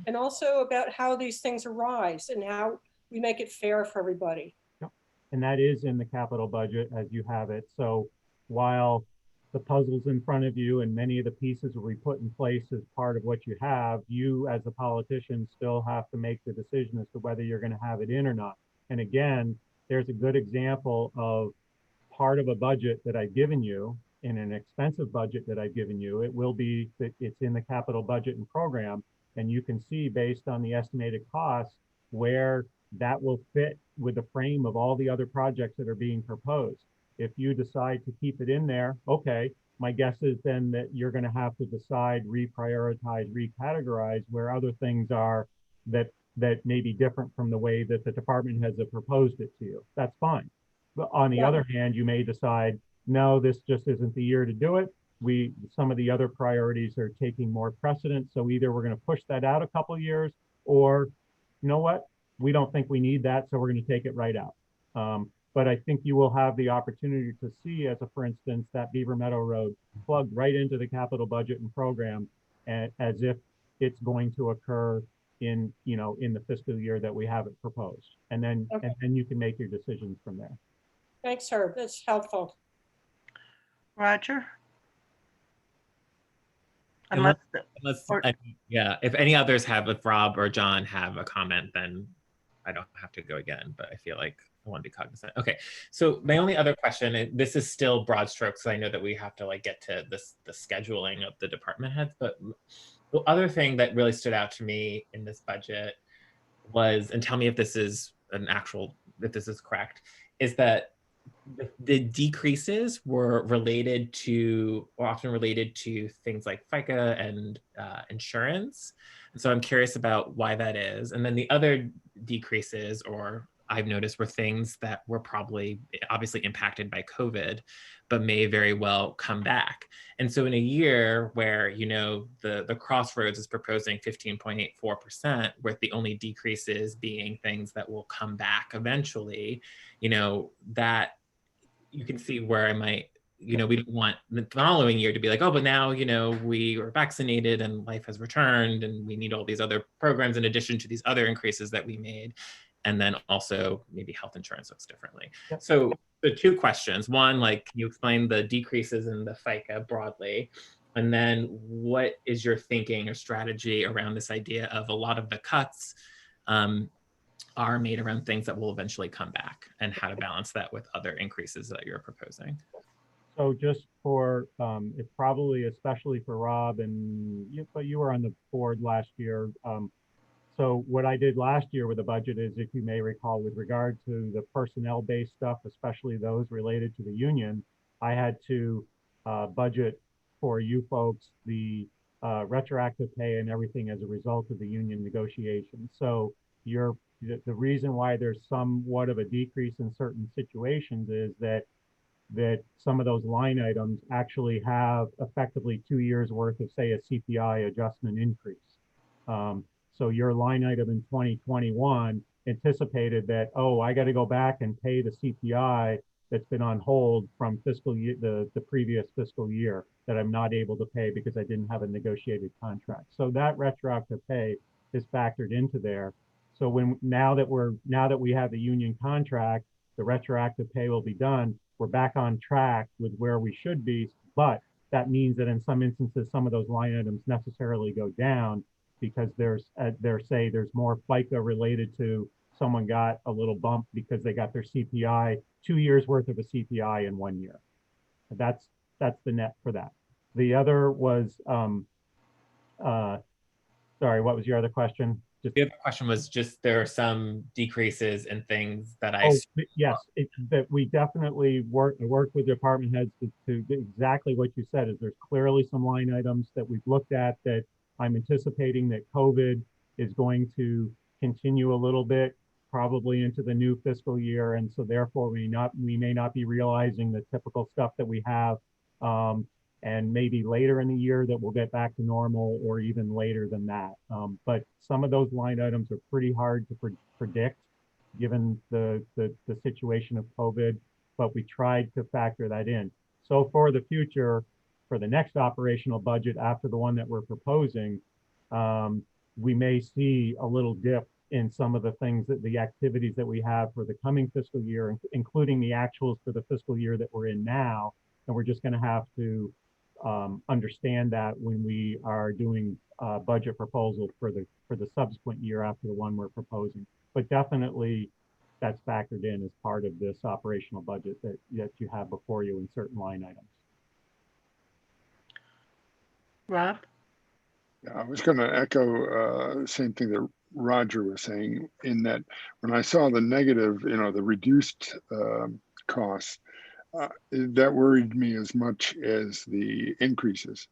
and also about how these things arise and how we make it fair for everybody. Yep. And that is in the capital budget as you have it. So while the puzzle's in front of you and many of the pieces will be put in place as part of what you have, you as a politician still have to make the decision as to whether you're going to have it in or not. And again, there's a good example of part of a budget that I've given you, in an expensive budget that I've given you. It will be that it's in the capital budget and program, and you can see based on the estimated costs where that will fit with the frame of all the other projects that are being proposed. If you decide to keep it in there, okay, my guess is then that you're going to have to decide, reprioritize, recategorize where other things are that may be different from the way that the department heads have proposed it to you. That's fine. But on the other hand, you may decide, no, this just isn't the year to do it. Some of the other priorities are taking more precedence. So either we're going to push that out a couple of years, or you know what, we don't think we need that, so we're going to take it right out. But I think you will have the opportunity to see, for instance, that Beaver Meadow Road plugged right into the capital budget and program, as if it's going to occur in the fiscal year that we have it proposed. And then you can make your decisions from there. Thanks, Herb. That's helpful. Roger? Unless if any others if Rob or John have a comment, then I don't have to go again, but I feel like I want to be cognizant. Okay, so my only other question, and this is still broad strokes, so I know that we have to get to the scheduling of the department heads, but the other thing that really stood out to me in this budget was, and tell me if this is if this is correct, is that the decreases were often related to things like FICA and insurance. And so I'm curious about why that is. And then the other decreases, or I've noticed, were things that were probably obviously impacted by COVID, but may very well come back. And so in a year where, the Crossroads is proposing 15.84%, with the only decreases being things that will come back eventually, that you can see where I might, we don't want the following year to be like, oh, but now, we are vaccinated and life has returned and we need all these other programs in addition to these other increases that we made. And then also maybe health insurance looks differently. Yep. So the two questions, one, can you explain the decreases in the FICA broadly? And then what is your thinking or strategy around this idea of a lot of the cuts are made around things that will eventually come back, and how to balance that with other increases that you're proposing? So just for, it's probably especially for Rob, but you were on the board last year. So what I did last year with the budget is, if you may recall, with regard to the personnel-based stuff, especially those related to the union, I had to budget for you folks the retroactive pay and everything as a result of the union negotiations. So the reason why there's somewhat of a decrease in certain situations is that some of those line items actually have effectively 2 years worth of, say, a CPI adjustment increase. So your line item in 2021 anticipated that, oh, I got to go back and pay the CPI that's been on hold from fiscal year, the previous fiscal year, that I'm not able to pay because I didn't have a negotiated contract. So that retroactive pay is factored into there. So now that we have the union contract, the retroactive pay will be done. We're back on track with where we should be, but that means that in some instances, some of those line items necessarily go down because there's more FICA related to someone got a little bump because they got their CPI, 2 years worth of a CPI in 1 year. That's the net for that. The other was, sorry, what was your other question? The other question was just there are some decreases in things that yes, that we definitely work with department heads to exactly what you said. Is there's clearly some line items that we've looked at that I'm anticipating that COVID is going to continue a little bit, probably into the new fiscal year, and so therefore we may not be realizing the typical stuff that we have. And maybe later in the year that we'll get back to normal, or even later than that. But some of those line items are pretty hard to predict given the situation of COVID, but we tried to factor that in. So for the future, for the next operational budget after the one that we're proposing, we may see a little dip in some of the things the activities that we have for the coming fiscal year, including the actuals for the fiscal year that we're in now. And we're just going to have to understand that when we are doing budget proposals for the subsequent year after the one we're proposing. But definitely that's factored in as part of this operational budget that you have before you in certain line items. Rob? I was going to echo the same thing that Roger was saying, in that when I saw the negative, the reduced costs, that worried me as much as the increases,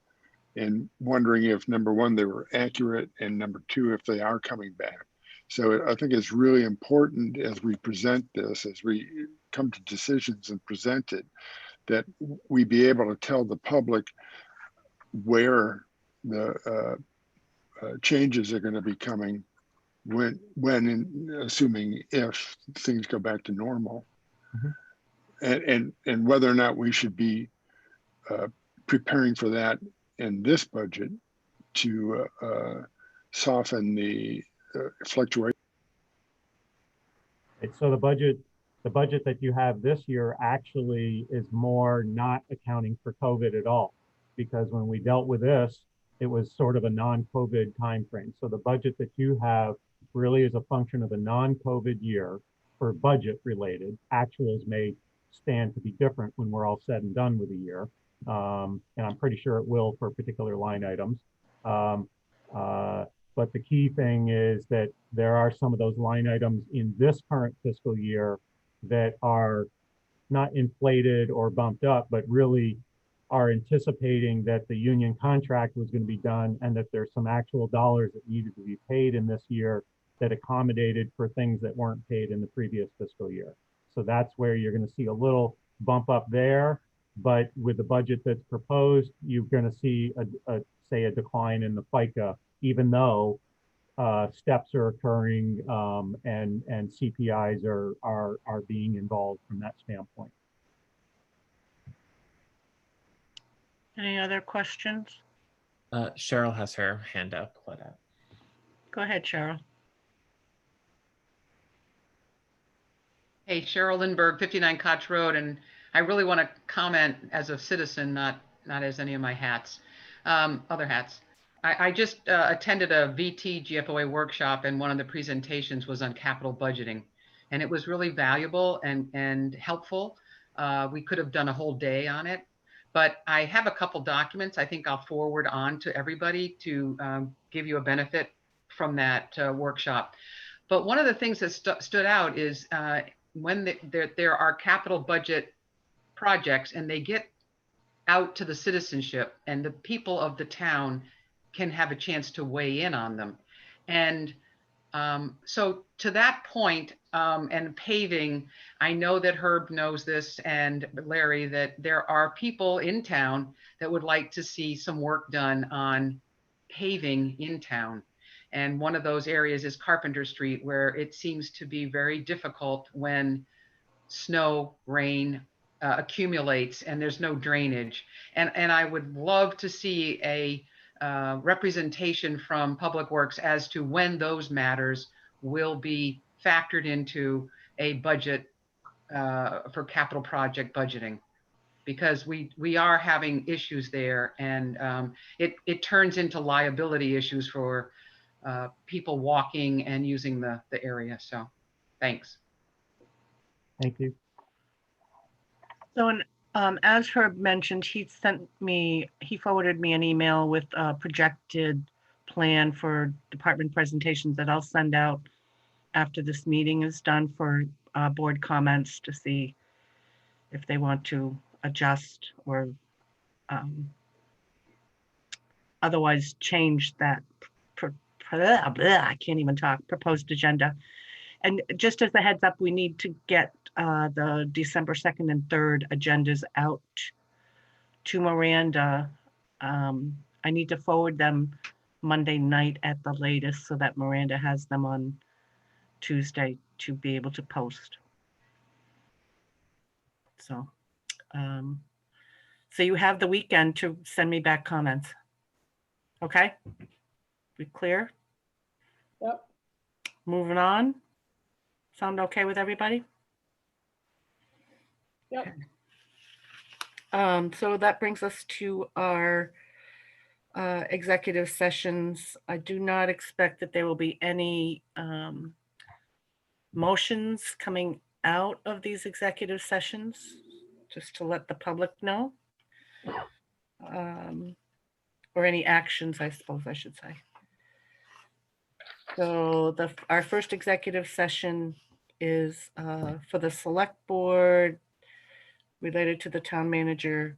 and wondering if, number one, they were accurate, and number two, if they are coming back. So I think it's really important as we present this, as we come to decisions and present it, that we be able to tell the public where the changes are going to be coming, assuming if things go back to normal. Mm-hmm. And whether or not we should be preparing for that in this budget to soften the fluctuation. So the budget that you have this year actually is more not accounting for COVID at all, because when we dealt with this, it was sort of a non-COVID timeframe. So the budget that you have really is a function of a non-COVID year for budget related. Actuals may stand to be different when we're all said and done with the year. And I'm pretty sure it will for particular line items. But the key thing is that there are some of those line items in this current fiscal year that are not inflated or bumped up, but really are anticipating that the union contract was going to be done, and that there's some actual dollars that needed to be paid in this year that accommodated for things that weren't paid in the previous fiscal year. So that's where you're going to see a little bump up there. But with the budget that's proposed, you're going to see say a decline in the FICA, even though steps are occurring and CPIs are being involved from that standpoint. Any other questions? Cheryl has her hand up. Go ahead, Cheryl. Hey, Cheryl Lindbergh, 59 Koch Road, and I really want to comment as a citizen, not as any of my hats, other hats. I just attended a VT GFOA workshop, and one of the presentations was on capital budgeting, and it was really valuable and helpful. We could have done a whole day on it, but I have a couple documents I think I'll forward on to everybody to give you a benefit from that workshop. But one of the things that stood out is when there are capital budget projects and they get out to the citizenship and the people of the town can have a chance to weigh in on them. And so to that point, and paving, I know that Herb knows this, and Larry, that there are people in town that would like to see some work done on paving in town. And one of those areas is Carpenter Street, where it seems to be very difficult when snow, rain accumulates and there's no drainage. And I would love to see a representation from Public Works as to when those matters will be factored into a budget for capital project budgeting, because we are having issues there, and it turns into liability issues for people walking and using the area. So thanks. Thank you. So, as Herb mentioned, he forwarded me an email with a projected plan for department presentations that I'll send out after this meeting is done for board comments to see if they want to adjust or otherwise change that I can't even talk, proposed agenda. And just as a heads up, we need to get the December 2nd and 3rd agendas out to Miranda. I need to forward them Monday night at the latest so that Miranda has them on Tuesday to be able to post. So, so you have the weekend to send me back comments. Okay? We clear? Yep. Moving on. Sound okay with everybody? Yep. So that brings us to our executive sessions. I do not expect that there will be any motions coming out of these executive sessions, just to let the public know. Or any actions, I suppose I should say. So our first executive session is for the select board related to the town manager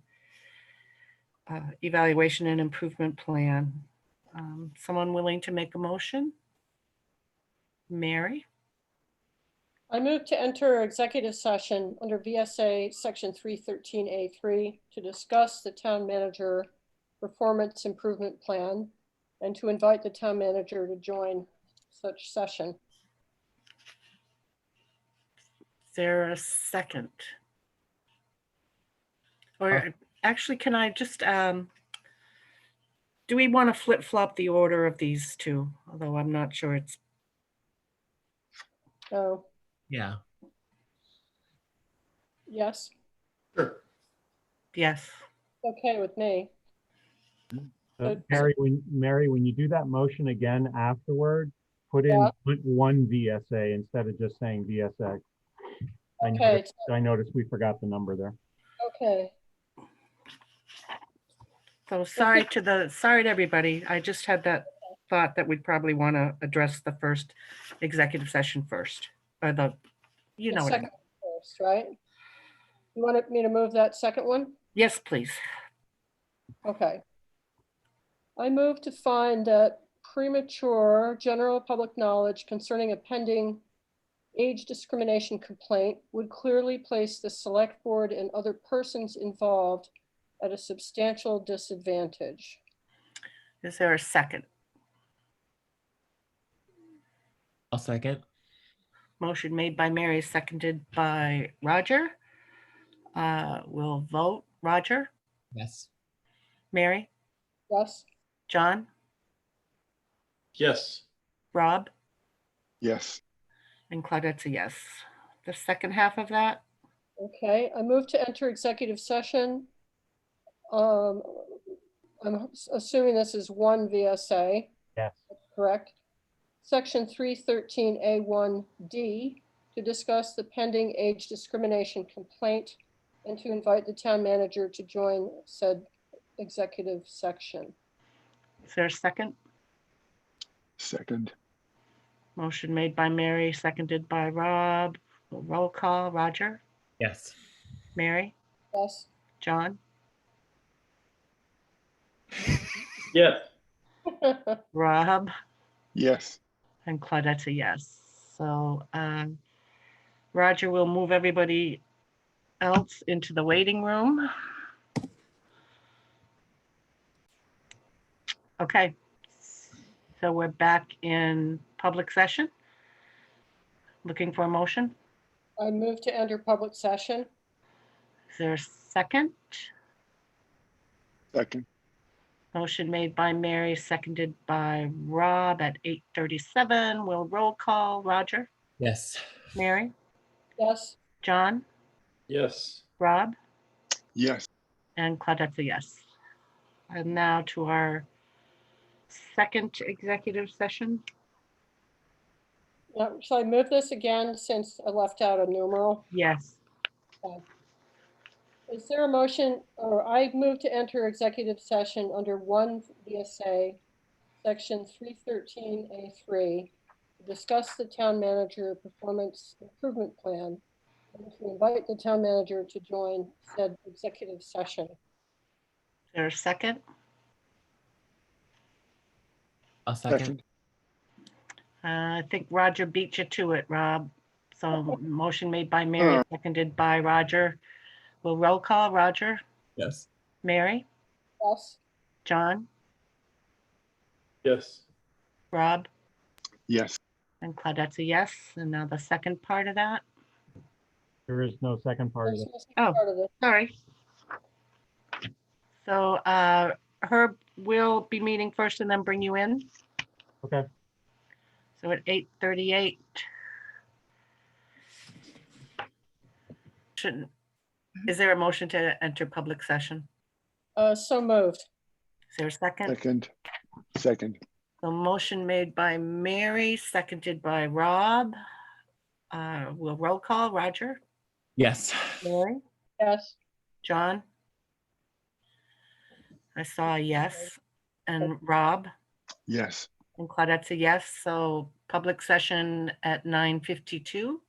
evaluation and improvement plan. Someone willing to make a motion? Mary? I move to enter executive session under VSA section 313A3 to discuss the town manager performance improvement plan and to invite the town manager to join such session. Is there a second? Or actually, can I just, do we want to flip-flop the order of these two? Although I'm not sure it's, Oh, Yeah. yes, Sure. yes. okay with me. So- Mary, when you do that motion again afterward, put in Yeah. one VSA instead of just saying VSA. Okay, I noticed we forgot the number there. okay. So sorry to everybody. I just had that thought that we'd probably want to address the first executive session first, or you know what I mean. Second first, right? You wanted me to move that second one? Yes, please. Okay. I move to find that premature general public knowledge concerning a pending age discrimination complaint would clearly place the select board and other persons involved at a substantial disadvantage. Is there a second? I'll second. Motion made by Mary, seconded by Roger. We'll vote. Roger, Yes. Mary, Yes? John, Yes. Rob, Yes. and Claudette's a yes. The second half of that? Okay, I move to enter executive session. I'm assuming this is one VSA, Yes. correct? Section 313A1D to discuss the pending age discrimination complaint and to invite the town manager to join said executive section. Is there a second? Second. Motion made by Mary, seconded by Rob. Roll call. Roger, Yes. Mary, Yes? John, Yes. Rob, Yes. and Claudette's a yes. So Roger will move everybody else into the waiting room. Okay, so we're back in public session. Looking for a motion. I move to enter public session. Is there a second? Second. Motion made by Mary, seconded by Rob at 8:37. We'll roll call. Roger, Yes. Mary, Yes. John, Yes. Rob, Yes. and Claudette's a yes. And now to our second executive session. Now, shall I move this again since I left out a numeral? Yes. Is there a motion, or I move to enter executive session under 1 VSA, section 313A3, to discuss the town manager performance improvement plan, and to invite the town manager to join said executive session. Is there a second? I'll second. Second. I think Roger beat you to it, Rob. So motion made by Mary, seconded by Roger. We'll roll call. Roger, Yes. Mary, Yes. John, Yes. Rob, Yes. and Claudette's a yes. And now the second part of that. There is no second part of There's it. no second Oh. part of it. Sorry. So Herb will be meeting first and then bring you in. Okay. So at 8:38. Is there a motion to enter public session? So moved. Is there a second? Second. Second. The motion made by Mary, seconded by Rob. We'll roll call. Roger, Yes. Mary, Yes. John. I saw a yes. And Rob Yes. and Claudette's a yes. So public session at 9:52.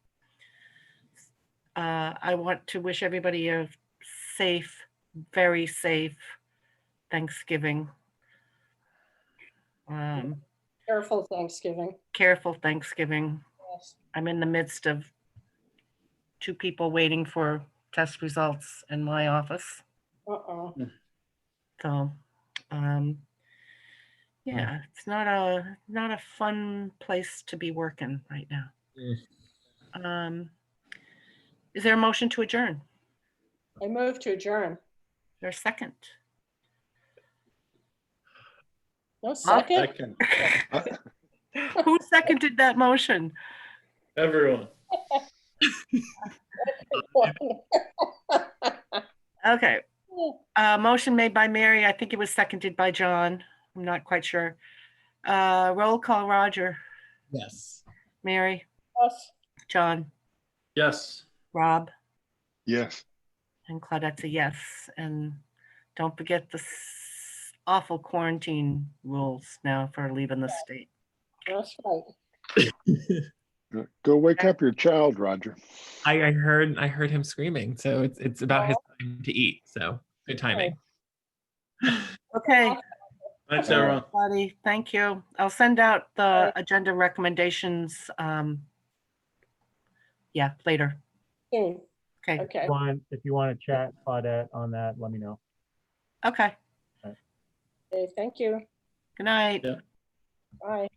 I want to wish everybody a safe, very safe Thanksgiving. Careful Thanksgiving. Careful Thanksgiving. Yes. I'm in the midst of 2 people waiting for test results in my office. Uh-oh. So, yeah, it's not a fun place to be working right now. Is there a motion to adjourn? I move to adjourn. Is there a second? No second? Second. Who seconded that motion? Everyone. Okay. Motion made by Mary. I think it was seconded by John. I'm not quite sure. Roll call. Roger, Yes. Mary, Yes. John, Yes. Rob, Yes. and Claudette's a yes. And don't forget the awful quarantine rules now for leaving the state. That's right. Go wake up your child, Roger. I heard him screaming, so it's about his time to eat. So good timing. Okay, Thanks, everyone. everybody. Thank you. I'll send out the agenda recommendations. Yeah, later. Soon. Okay. Okay. If you want to chat, Claudette, on that, let me know. Okay. Okay, thank you. Good night. Yeah. Bye.